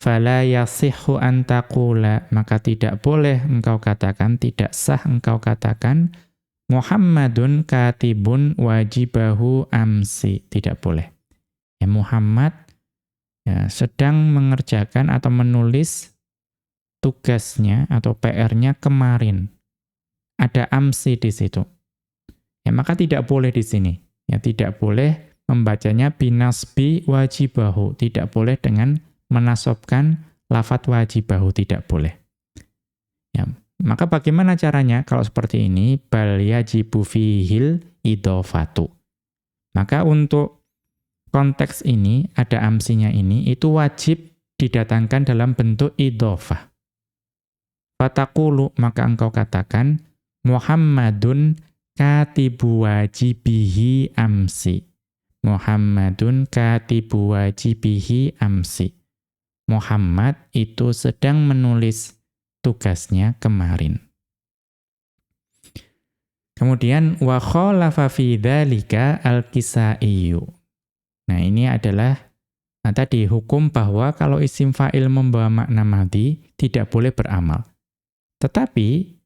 Fala yasihhu an taqula, maka tidak boleh engkau katakan, tidak sah engkau katakan, Muhammadun katibun wajibahu amsi. Tidak boleh. Ya, Muhammad sedang mengerjakan atau menulis tugasnya atau PR-nya kemarin. Ada amsi di situ. Ya, maka tidak boleh di sini. Ya, tidak boleh membacanya binasbi wajibahu. Tidak boleh dengan menasobkan lafadz wajibahu. Tidak boleh. Ya, maka bagaimana caranya kalau seperti ini? Bal yajibu fihil idhofatu. Maka untuk konteks ini, ada amsinya ini, itu wajib didatangkan dalam bentuk idhofah. Fataqulu, maka engkau katakan, Muhammadun katibu wajibihi amsi. Muhammadun katibu wajibihi amsi. Muhammad itu sedang menulis tugasnya kemarin. Kemudian wa khalafa fi dzalika al-Kisaiyu. Nah, ini adalah tadi hukum bahwa kalau isim fa'il membawa makna madhi tidak boleh beramal. Tetapi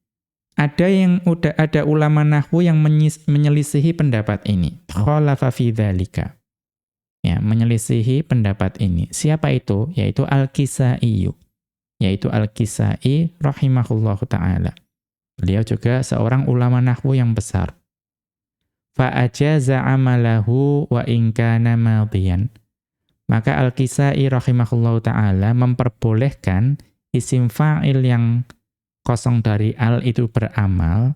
ada ulama nahwu yang menyelisihi pendapat ini. Khalafa fi dzalika. Ya, menyelisihi pendapat ini. Siapa itu? Yaitu Al-Kisai. Yaitu Al-Kisai rahimahullahu ta'ala. Beliau juga seorang ulama nahwu yang besar. Fa ajaza amalahu wa in kana madhiyan. Maka Al-Kisai rahimahullahu ta'ala memperbolehkan isim fa'il yang kosong dari al itu beramal,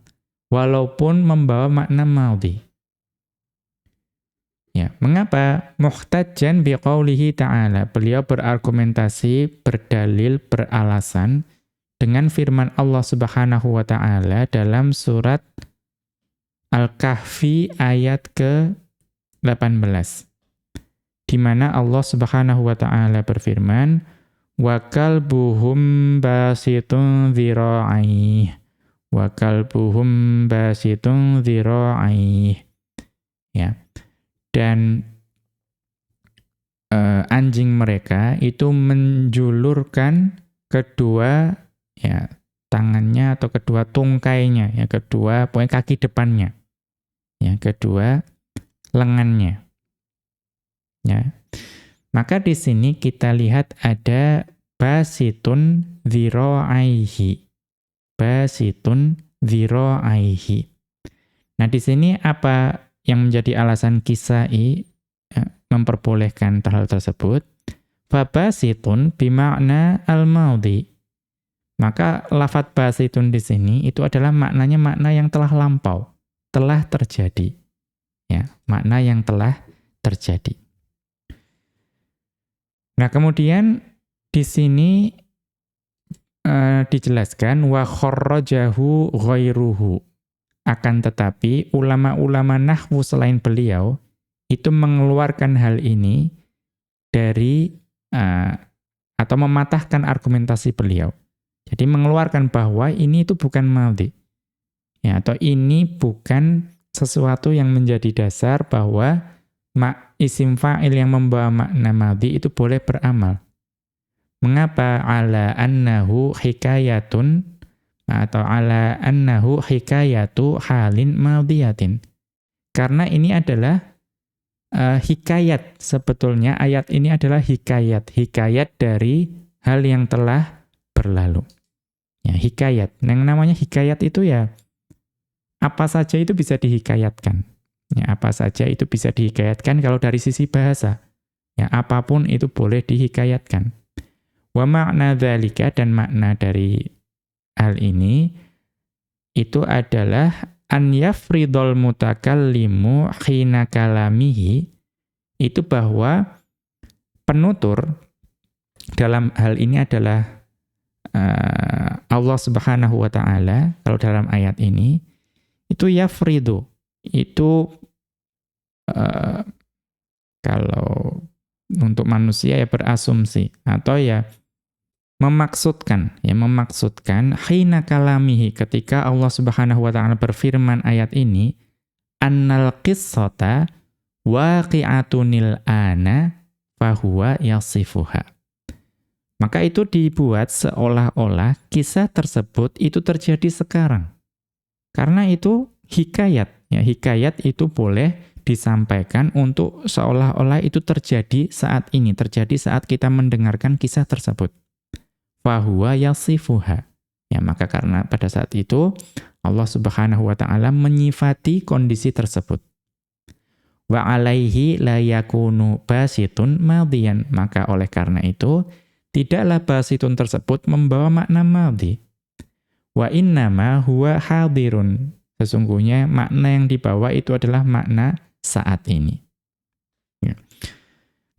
walaupun membawa makna madhi. Ya, mengapa? Muhtajjan biqaulihi ta'ala. Beliau berargumentasi, berdalil, beralasan dengan firman Allah Subhanahu wa ta'ala dalam surat Al-Kahfi ayat ke-18. Di mana Allah Subhanahu wa ta'ala berfirman, wa kalbuhum basitun dhira'ih. Wa kalbuhum basitun dhira'ih. Ya. Dan anjing mereka itu menjulurkan kedua tangannya atau kedua tungkainya, pokoknya kaki depannya. Kedua lengannya. Ya. Maka di sini kita lihat ada basitun dhira'aihi. Basitun dhira'aihi. Nah, di sini apa yang menjadi alasan Kisai memperbolehkan hal tersebut? Fabasitun bima'na al-maudhi. Maka lafadz basitun di sini itu adalah maknanya makna yang telah lampau, telah terjadi. Ya, makna yang telah terjadi. Nah, kemudian di sini dijelaskan wa kharrajahu ghairuhu. Akan tetapi ulama-ulama nahwu selain beliau itu mengeluarkan hal ini dari atau mematahkan argumentasi beliau. Jadi mengeluarkan bahwa ini itu bukan madhi. Ya, atau ini bukan sesuatu yang menjadi dasar bahwa isim fa'il yang membawa makna madhi itu boleh beramal. Mengapa? Ala annahu hikayatun atau ala annahu hikayatu halin madhiyatin. Karena ini adalah hikayat. Sebetulnya ayat ini adalah hikayat dari hal yang telah berlalu. Ya, hikayat. Yang namanya hikayat itu ya apa saja itu bisa dihikayatkan. Ya, apa saja itu bisa dihikayatkan kalau dari sisi bahasa. Ya, apapun itu boleh dihikayatkan. Wa makna dzalika, dan makna dari hal ini itu adalah an yafridul mutakallimu khina kalamihi, itu bahwa penutur dalam hal ini adalah Allah Subhanahu wa ta'ala. Kalau dalam ayat ini itu yafridu, itu kalau untuk manusia ya berasumsi atau ya memaksudkan hina kalamihi ketika Allah Subhanahu wa taala berfirman ayat ini annal qissata waqi'atunil ana fahuwa yasifuha. Maka itu dibuat seolah-olah kisah tersebut itu terjadi sekarang. Karena itu hikayat, ya hikayat itu boleh disampaikan untuk seolah-olah itu terjadi saat ini, terjadi saat kita mendengarkan kisah tersebut. Fahuwa yasifuha. Ya, maka karena pada saat itu Allah Subhanahu wa taala menyifati kondisi tersebut. Wa alaihi la yakunu basitun madhiyan. Maka oleh karena itu tidaklah basitun tersebut membawa makna madhi. Wa innama huwa hadirun. Sesungguhnya makna yang dibawa itu adalah makna saat ini. Ya.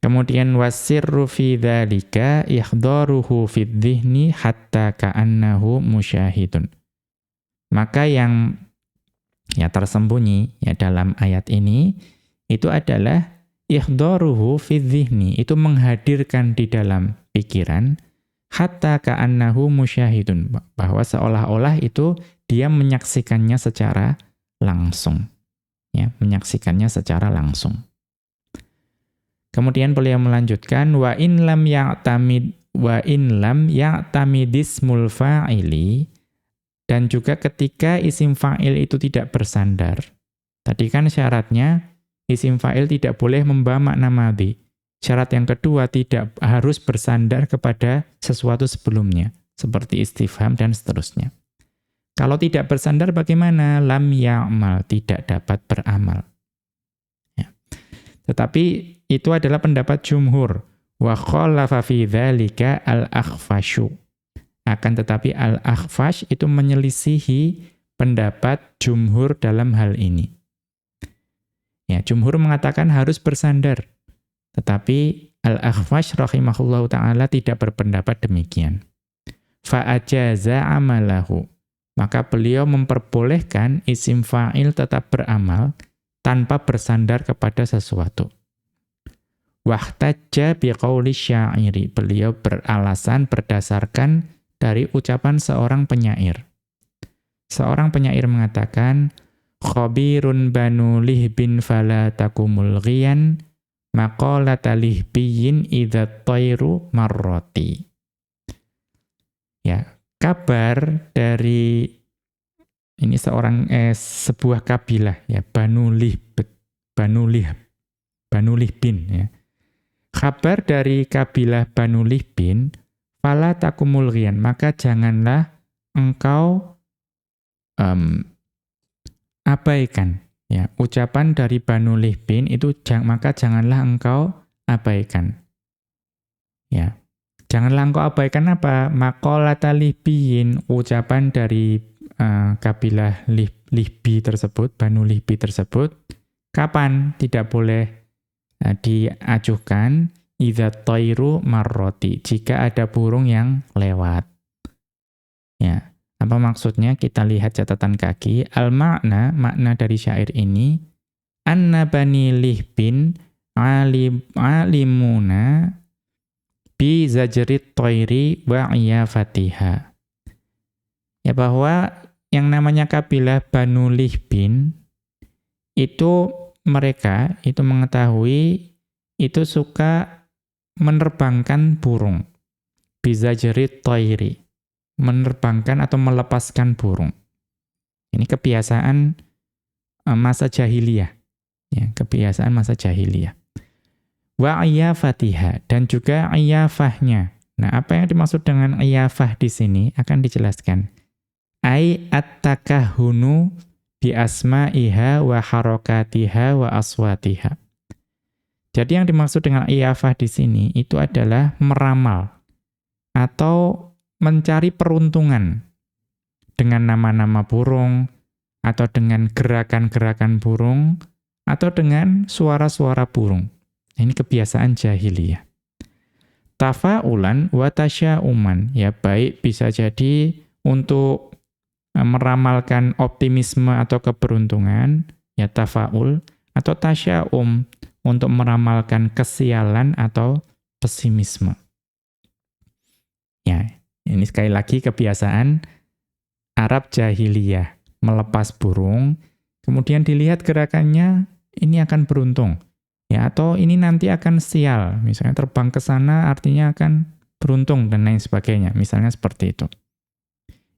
Kemudian wasirru fi dzalika ihdaruhu fi dhihni hatta ka'annahu musyahidun. Maka yang ya tersembunyi ya dalam ayat ini itu adalah ihdaruhu fi dhihni, itu menghadirkan di dalam pikiran hatta ka'annahu musyahidun, bahwa seolah-olah itu dia menyaksikannya secara langsung. Ya, menyaksikannya secara langsung. Kemudian beliau melanjutkan wa in lam ya'tamidismul fa'ili, dan juga ketika isim fa'il itu tidak bersandar. Tadi kan syaratnya isim fa'il tidak boleh membawa makna madhi. Syarat yang kedua tidak harus bersandar kepada sesuatu sebelumnya, seperti istifham dan seterusnya. Kalau tidak bersandar bagaimana? Lam ya'mal, tidak dapat beramal. Ya. Tetapi itu adalah pendapat jumhur. Wa khalafa fi dzalika al-akhfasyu. Akan tetapi al-akhfash itu menyelisihi pendapat jumhur dalam hal ini. Ya, jumhur mengatakan harus bersandar. Tetapi al-akhfash rahimahullahu ta'ala tidak berpendapat demikian. Fa'ajaza amalahu. Maka beliau memperbolehkan isim fa'il tetap beramal tanpa bersandar kepada sesuatu. Wahtajja biqauli syairi. Beliau beralasan berdasarkan dari ucapan seorang penyair. Seorang penyair mengatakan, khabirun banu lihbin fala takumul ghiyan maqalata lihbiyin idza tayru marrati. Ya, kabar dari ini sebuah kabilah ya, Banu Lihbin ya. Kabar dari kabilah Banu Lihbin, fala takumul ghiyan, maka janganlah engkau abaikan. Ya, ucapan dari Banu Lihbin itu maka janganlah engkau abaikan. Ya. Janganlah engkau abaikan apa? Maqalata Lihbiyin, ucapan dari kabilah Lihbi tersebut, Banu Lihbi tersebut. Kapan tidak boleh diajukan? Idza tayru marrati, jika ada burung yang lewat. Ya. Apa maksudnya? Kita lihat catatan kaki. Al-makna, makna dari syair ini, anna bani lihbin alimuna bi zajrit tayri wa iyafatiha. Ya, bahwa yang namanya kabilah Banu Lihbin, itu mereka itu mengetahui itu suka menerbangkan burung. Bi zajrit tayri, menerbangkan atau melepaskan burung. Ini kebiasaan masa jahiliyah. Ya, kebiasaan masa jahiliyah. Wa iyafatiha, dan juga iyafahnya. Nah, apa yang dimaksud dengan iyafah di sini akan dijelaskan. Ai at-takahhunu bi asma'iha wa harakatiha wa aswatiha. Jadi yang dimaksud dengan iyafah di sini itu adalah meramal atau mencari peruntungan dengan nama-nama burung, atau dengan gerakan-gerakan burung, atau dengan suara-suara burung. Ini kebiasaan jahiliyah. Tafa'ulan wa tasya'uman, ya baik bisa jadi untuk meramalkan optimisme atau keberuntungan, ya tafa'ul, atau tasya'um untuk meramalkan kesialan atau pesimisme. Ya, ini sekali lagi kebiasaan Arab jahiliyah, melepas burung, kemudian dilihat gerakannya, ini akan beruntung. Ya, atau ini nanti akan sial, misalnya terbang ke sana artinya akan beruntung dan lain sebagainya, misalnya seperti itu.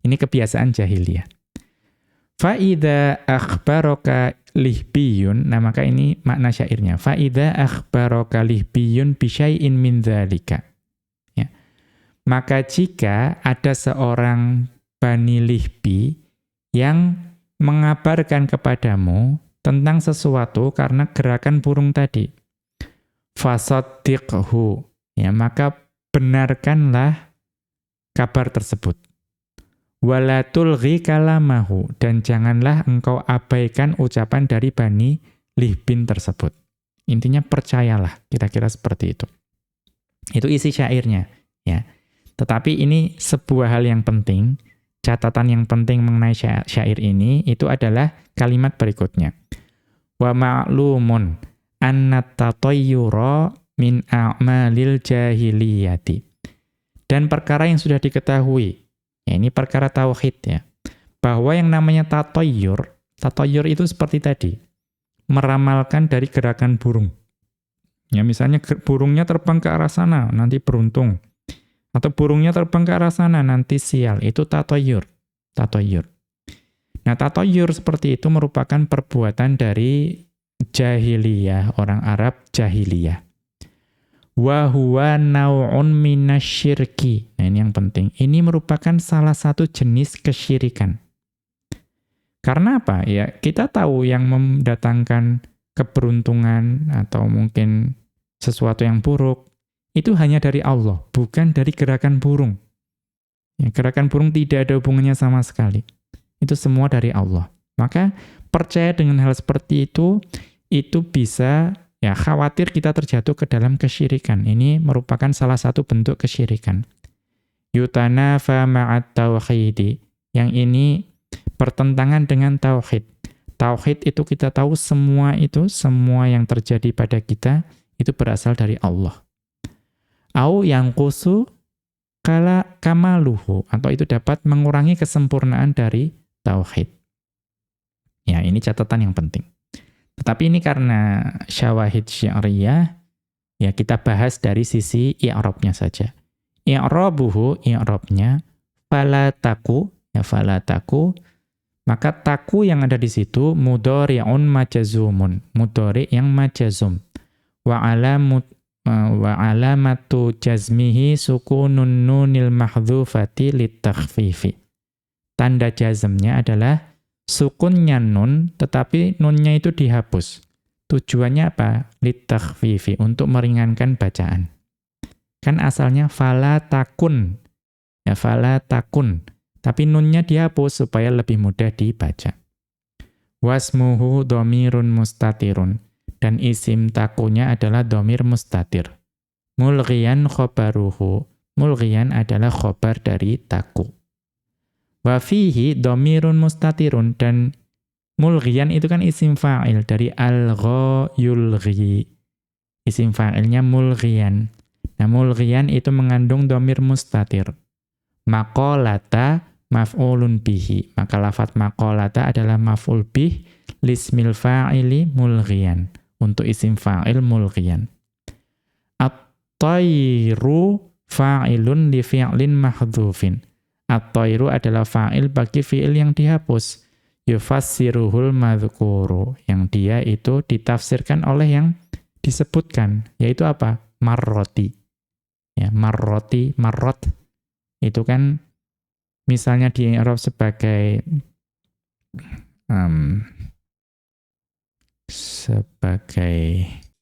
Ini kebiasaan jahiliyah. Fa'idha akhbaraka lihbiyun, nah maka ini makna syairnya. Fa'idha akhbaraka lihbiyun bisyai'in min dzalika. Ya. Maka jika ada seorang Bani Lihbi yang mengabarkan kepadamu tentang sesuatu karena gerakan burung tadi, fasaddiqhu, ya, maka benarkanlah kabar tersebut. Wala tulghi kalamahu, dan janganlah engkau abaikan ucapan dari Bani Lihbin tersebut. Intinya percayalah, kira-kira seperti itu. Itu isi syairnya, ya. Tetapi ini sebuah hal yang penting, catatan yang penting mengenai syair ini itu adalah kalimat berikutnya. Wa ma'lumun anna tatayyura min a'malil jahiliyati. Dan perkara yang sudah diketahui, ya, ini perkara tauhid ya, bahwa yang namanya tatayyur itu seperti tadi, meramalkan dari gerakan burung. Ya, misalnya burungnya terbang ke arah sana, nanti beruntung. Atau burungnya terbang ke arah sana, nanti sial. Itu tatayyur. Nah, tatayyur seperti itu merupakan perbuatan dari jahiliyah, orang Arab jahiliyah. Wa huwa naw'un minasyirki. Nah, ini yang penting. Ini merupakan salah satu jenis kesyirikan. Karena apa? Ya, kita tahu yang mendatangkan keberuntungan atau mungkin sesuatu yang buruk itu hanya dari Allah, bukan dari gerakan burung. Ya, gerakan burung tidak ada hubungannya sama sekali. Itu semua dari Allah. Maka percaya dengan hal seperti itu bisa, ya, khawatir kita terjatuh ke dalam kesyirikan. Ini merupakan salah satu bentuk kesyirikan. Yutanafa ma'at tauhidi. Yang ini bertentangan dengan tauhid. Tauhid itu kita tahu semua yang terjadi pada kita itu berasal dari Allah. Au yang kusu kamaluhu, atau itu dapat mengurangi kesempurnaan dari tauhid. Ya, ini catatan yang penting. Tetapi ini karena syawahid syi'riyah, ya kita bahas dari sisi i'rabnya saja. I'rabnya falataku, ya falataku, maka taku yang ada di situ mudhari'un majazumun, mudhari' yang majazum. Wa alamatu jazmihi sukunun nunil mahdhufati litakhfifi. Tanda jazmnya adalah sukunnya nun, tetapi nunnya itu dihapus. Tujuannya apa? Litakhfifi, untuk meringankan bacaan. Kan asalnya fala takun. Ya, fala takun. Tapi nunnya dihapus supaya lebih mudah dibaca. Wasmuhu dhamirun mustatirun. Dan isim takunya adalah dhamir mustatir. Mulghiyan khobaruhu. Mulghiyan adalah khobar dari taku. Wa fihi dhamirun mustatirun. Dan mulghiyan itu kan isim fa'il dari algha yulghi. Isim fa'ilnya mulghiyan. Nah, mulghiyan itu mengandung dhamir mustatir. Maqalata maf'ulun bihi. Maka lafadz maqalata adalah maf'ul bih lismil fa'ili mulghiyan. Untuk isim fa'il mulghiyan. At-tayru fa'ilun li fi'lin mahdhufin. At-tayru adalah fa'il bagi fi'il yang dihapus. Yufassiruhul madhkuru. Yang dia itu ditafsirkan oleh yang disebutkan. Yaitu apa? Marroti. Ya, marroti, marrot. Itu kan misalnya di i'rab sebagai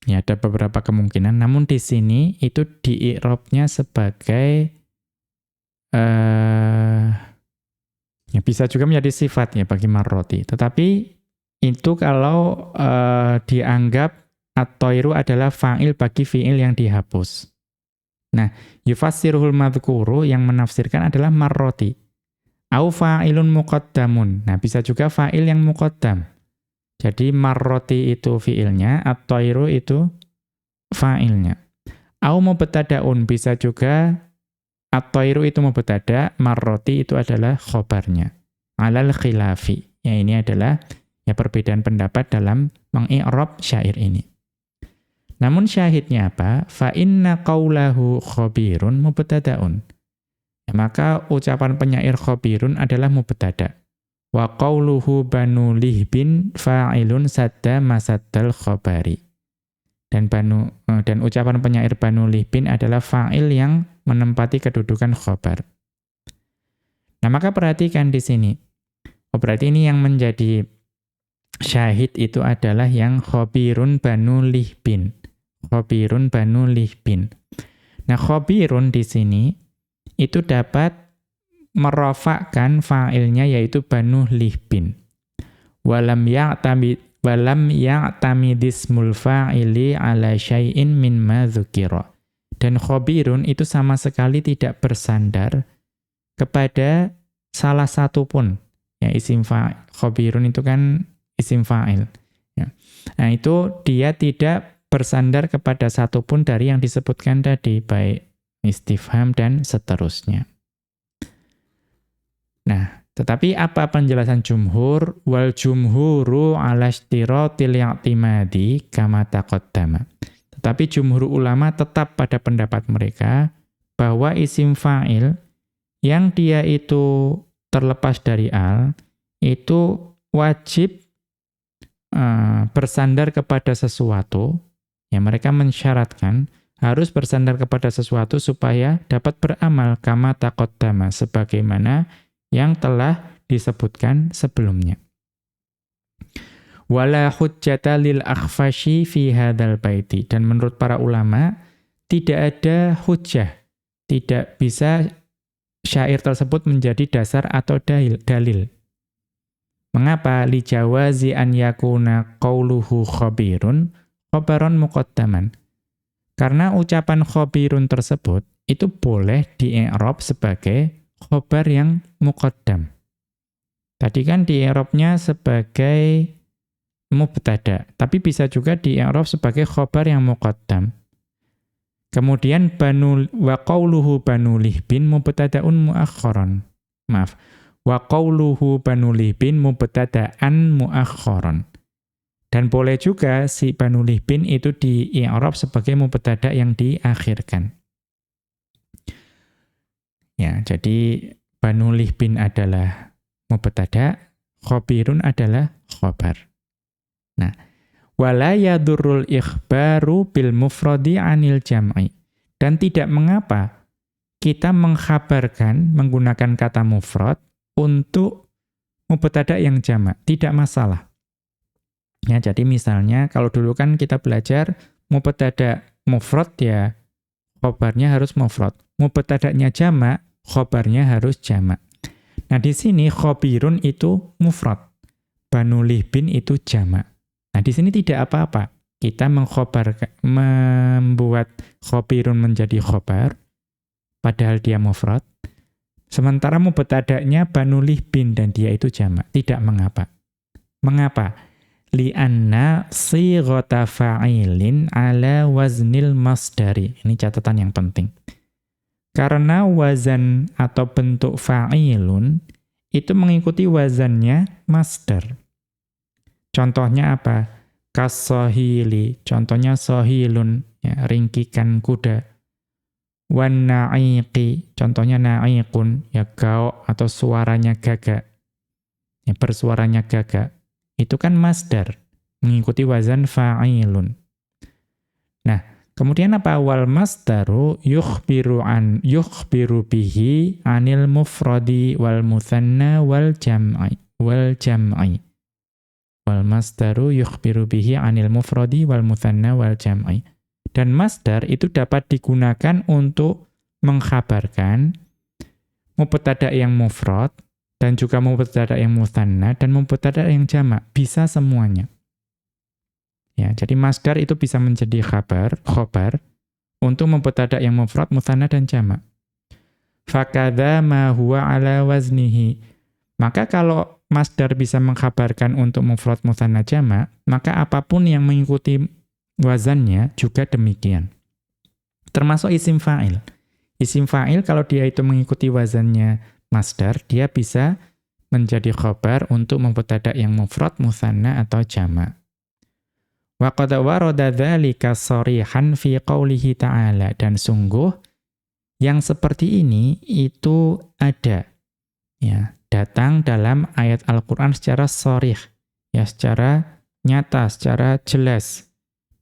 ya ada beberapa kemungkinan, namun di sini itu di i'rabnya sebagai ya bisa juga menjadi sifat ya bagi marroti. Tetapi itu kalau dianggap at-tayru adalah fa'il bagi fi'il yang dihapus. Nah, yufassiruhul madhkuru yang menafsirkan adalah marroti. Au fa'ilun muqaddamun. Nah, bisa juga fa'il yang muqaddam. Jadi marroti itu fiilnya, at-tairu itu fa'ilnya. Au mubtada'un, bisa juga at-tairu itu mubtada', marroti itu adalah khobarnya. Alal khilafi. Ya, ini adalah ya perbedaan pendapat dalam mengi'rab syair ini. Namun syahidnya apa? Fa inna qaulahu khabirun mubtada'un. Ya, maka ucapan penyair khabirun adalah mubtada'. Wa qauluhu banu lihbin fa'ilun sadda masaddal khabari. Dan ucapan penyair banu lihbin adalah fa'il yang menempati kedudukan khabar. Nah, maka perhatikan di sini. Berarti ini yang menjadi syahid itu adalah yang khabirun banu lihbin. Khabirun banu lihbin. Nah, khabirun di sini itu dapat merofakkan fa'ilnya yaitu banu lihbin. Walam ya'tamidismul fa'ili ala syai'in min ma dzukira. Dan khabirun itu sama sekali tidak bersandar kepada salah satu pun. Ya, isim fa'il. Khabirun itu kan isim fa'il. Ya. Nah, itu dia tidak bersandar kepada satu pun dari yang disebutkan tadi, baik istifham dan seterusnya. Nah, tetapi apa penjelasan jumhur? Wal jumhuru ala ishtiratil i'timadi kama taqaddama. Tetapi jumhur ulama tetap pada pendapat mereka bahwa isim fa'il yang dia itu terlepas dari al, itu wajib bersandar kepada sesuatu. Ya, mereka mensyaratkan harus bersandar kepada sesuatu supaya dapat beramal kama taqaddama, sebagaimana yang telah disebutkan sebelumnya. Wala hujjata lil akhfashi fi hadzal baiti. Dan menurut para ulama tidak ada hujjah, tidak bisa syair tersebut menjadi dasar atau dalil. Mengapa? Li jawazi an yakuna qauluhu khabirun khabaron muqaddaman. Karena ucapan khabirun tersebut itu boleh di-i'rab sebagai khabar yang muqaddam. Tadi kan di-i'rabnya sebagai mubtada, tapi bisa juga di-i'rab sebagai khabar yang muqaddam. Kemudian wa qauluhu banu lihbin mubtada'un muakhkharan. Maaf. Wa qauluhu banu lihbin mubtada'an muakhkharan. Dan boleh juga si banu lihbin itu di-i'rab sebagai mubtada' yang diakhirkan. Ya, jadi banu lihbin adalah mubtada', khabirun adalah khabar. Nah, wala yadurrul ikhbaru bil mufradi 'anil jam'i. Dan tidak mengapa kita mengkhabarkan menggunakan kata mufrad untuk mubtada' yang jamak, tidak masalah. Ya, jadi misalnya kalau dulu kan kita belajar mubtada' mufrad ya khabarnya harus mufrad. Mubtada'nya jamak, khabarnya harus jamak. Nah, di sini khabirun itu mufrad. Banu lihbin itu jamak. Nah, di sini tidak apa-apa. Kita membuat khabirun menjadi khabar padahal dia mufrad. Sementara mubtada'nya banu lihbin dan dia itu jamak. Tidak mengapa. Mengapa? Li'anna sighata fa'ilin ala waznil masdari. Ini catatan yang penting. Karena wazan atau bentuk fa'ilun itu mengikuti wazannya masdar. Contohnya apa? Kas-sahili. Contohnya sahilun, ya, ringkikan kuda. Wan na'iqi. Contohnya na'iqun, ya gaok atau suaranya gagak. Ya, bersuaranya gagak. Itu kan masdar, mengikuti wazan fa'ilun. Nah, kemudian apa? Wal masdaru yukhbiru bihi anil mufradi wal muthanna wal jam'i. Wal masdaru yukhbiru bihi anil mufradi wal muthanna wal jam'i. Dan masdar itu dapat digunakan untuk mengkhabarkan mubtada' yang mufrad dan juga mubtada' yang mutsanna dan mubtada' yang jamak, bisa semuanya. Ya, jadi masdar itu bisa menjadi khabar untuk mubtada' yang mufrad, mutsanna dan jamak. Fakadza ma huwa ala waznihi. Maka kalau masdar bisa mengkhabarkan untuk mufrad mutsanna jamak, maka apapun yang mengikuti wazannya juga demikian. Termasuk isim fa'il. Isim fa'il kalau dia itu mengikuti wazannya masdar, dia bisa menjadi khabar untuk mubtada yang mufrad, mutsanna atau jamak. Wa qad warada dzalika sharihan fi qoulihi ta'ala, dan sungguh yang seperti ini itu ada, ya, datang dalam ayat Al-Qur'an secara sharih, ya, secara nyata, secara jelas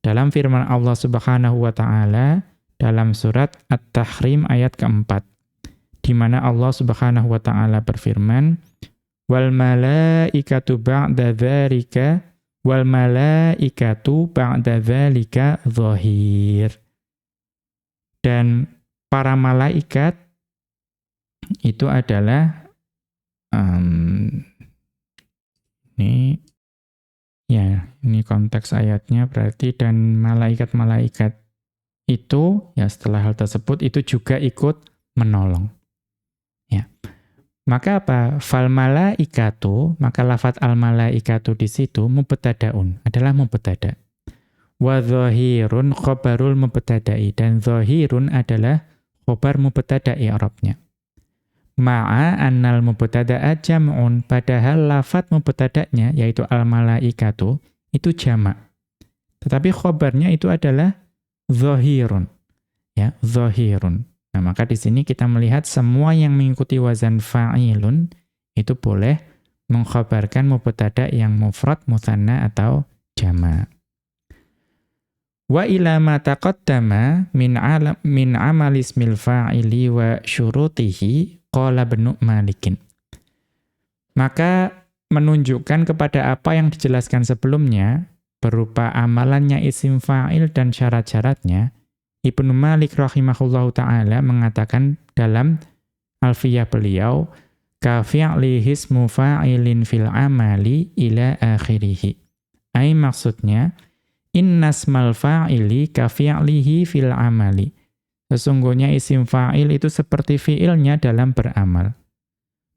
dalam firman Allah Subhanahu wa taala dalam surat At-Tahrim ayat keempat, di mana Allah Subhanahu wa taala berfirman, wal malaikatu ba'da dzalika dzahir. Dan para malaikat itu adalah ini konteks ayatnya berarti, dan malaikat-malaikat itu, ya, setelah hal tersebut itu juga ikut menolong. Ya. Maka apa? Fal malaikatu, maka lafadz al malaikatu di situ mubtadaun, adalah mubtada. Wa dhahirun khabarul mubtada'i, dan dhahirun adalah khabar mubtada i'rabnya. Ma'a annal mubtada'a jam'un, padahal lafadz mubtada'nya yaitu al malaikatu itu jamak. Tetapi khabarnya itu adalah dhahirun. Ya, dhahirun. Nah, maka di sini kita melihat semua yang mengikuti wazan fa'ilun itu boleh mengkhabarkan mubtada yang mufrad, mutsanna atau jamak. Wa ila ma taqaddama min amal ismil fa'ili wa syurutihi qala Ibnu Malikin. Maka menunjukkan kepada apa yang dijelaskan sebelumnya berupa amalannya isim fa'il dan syarat-syaratnya, Ibnu Malik rahimahullahu ta'ala mengatakan dalam Alfiyah beliau, ka fi'li hismu fa'ilin fil amali ila akhirih. Ai maksudnya, innasmal fa'ili ka fi'lihi fil amali. Sesungguhnya isim fa'il itu seperti fi'ilnya dalam beramal.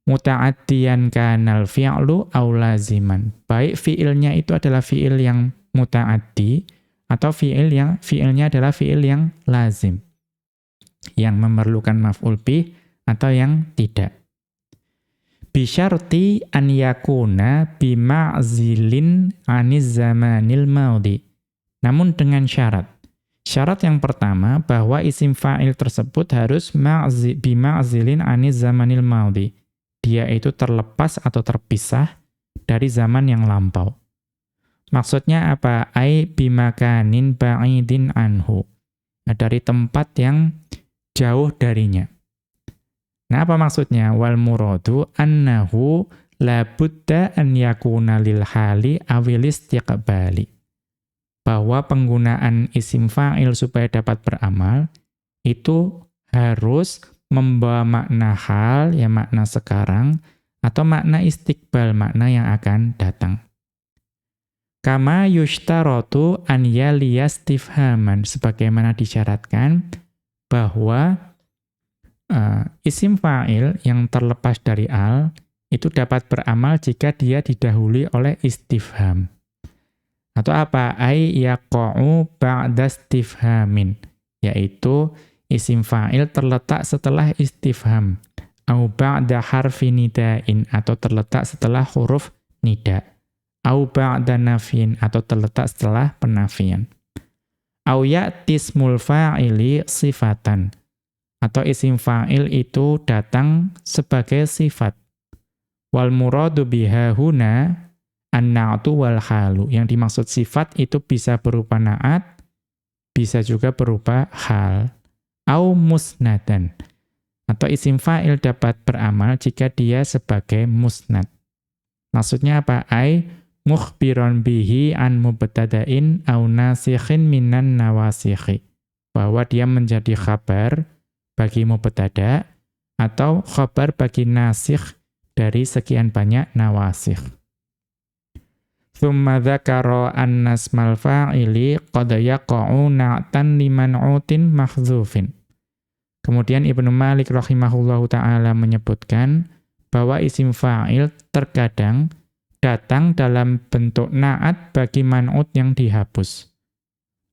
Muta'addiyan kanal fi'lu aw laziman. Baik fi'ilnya itu adalah fi'il yang muta'addi, atau fi'ilnya adalah fi'il yang lazim, yang memerlukan maf'ul bih atau yang tidak. Bisyarti an yakuna bima'zilin aniz zamanil maudi. Namun dengan syarat. Syarat yang pertama bahwa isim fa'il tersebut harus bima'zilin aniz zamanil maudi. Dia itu terlepas atau terpisah dari zaman yang lampau. Maksudnya apa? Ai bimakanin ba'idin anhu. Nah, dari tempat yang jauh darinya. Nah, apa maksudnya? Wal muradu annahu la budda an yakuna lil hali awil istiqbali. Bahwa penggunaan isim fa'il supaya dapat beramal itu harus membawa makna hal, ya makna sekarang, atau makna istiqbal, makna yang akan datang. Kama yushtaratu an yaliyastifhaman, sebagaimana disyaratkan bahwa isim fa'il yang terlepas dari al itu dapat beramal jika dia didahului oleh istifham. Atau apa? Ai yaqa'u ba'da istifhamin, yaitu isim fa'il terletak setelah istifham, au ba'da harfi nida'in, atau terletak setelah huruf nida'. Au ba'da nafyin, atau terletak setelah penafian. Au ya'tismul fa'ili sifatan, atau isim fa'il itu datang sebagai sifat. Wal muradu biha huna an-na'tu wal halu. Yang dimaksud sifat itu bisa berupa na'at, bisa juga berupa hal. Au musnadan, atau isim fa'il dapat beramal jika dia sebagai musnad. Maksudnya apa? Ai mukhbiron bihi an mubtada'in au nasikhin minan nawasikhi. Bahwa dia menjadi khabar bagi mubtada atau khabar bagi nasikh dari sekian banyak nawasikh. Tsumma dzakara anna ismal fa'ili qad yaqa'u na'tan liman'utin mahdzufin. Kemudian Ibnu Malik rahimahullahu ta'ala menyebutkan bahwa isim fa'il terkadang datang dalam bentuk na'at bagi man'ut yang dihapus.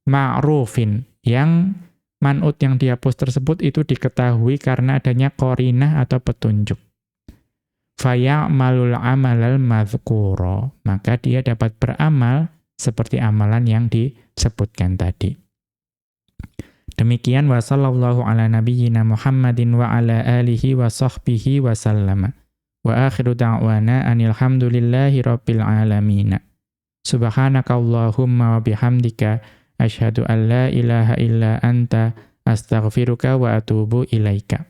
Ma'rufin, yang man'ut yang dihapus tersebut itu diketahui karena adanya qarinah atau petunjuk. Faya'malul amalal madhkura, maka dia dapat beramal seperti amalan yang disebutkan tadi. Demikian wa sallallahu ala nabiyyina Muhammadin wa ala alihi wa sahbihi wa sallama. Wa akhiru da'wana anil hamdulillahi rabbil alamin. Subhanakallahumma wa bihamdika asyhadu an la ilaha illa anta astaghfiruka wa atubu ilaika.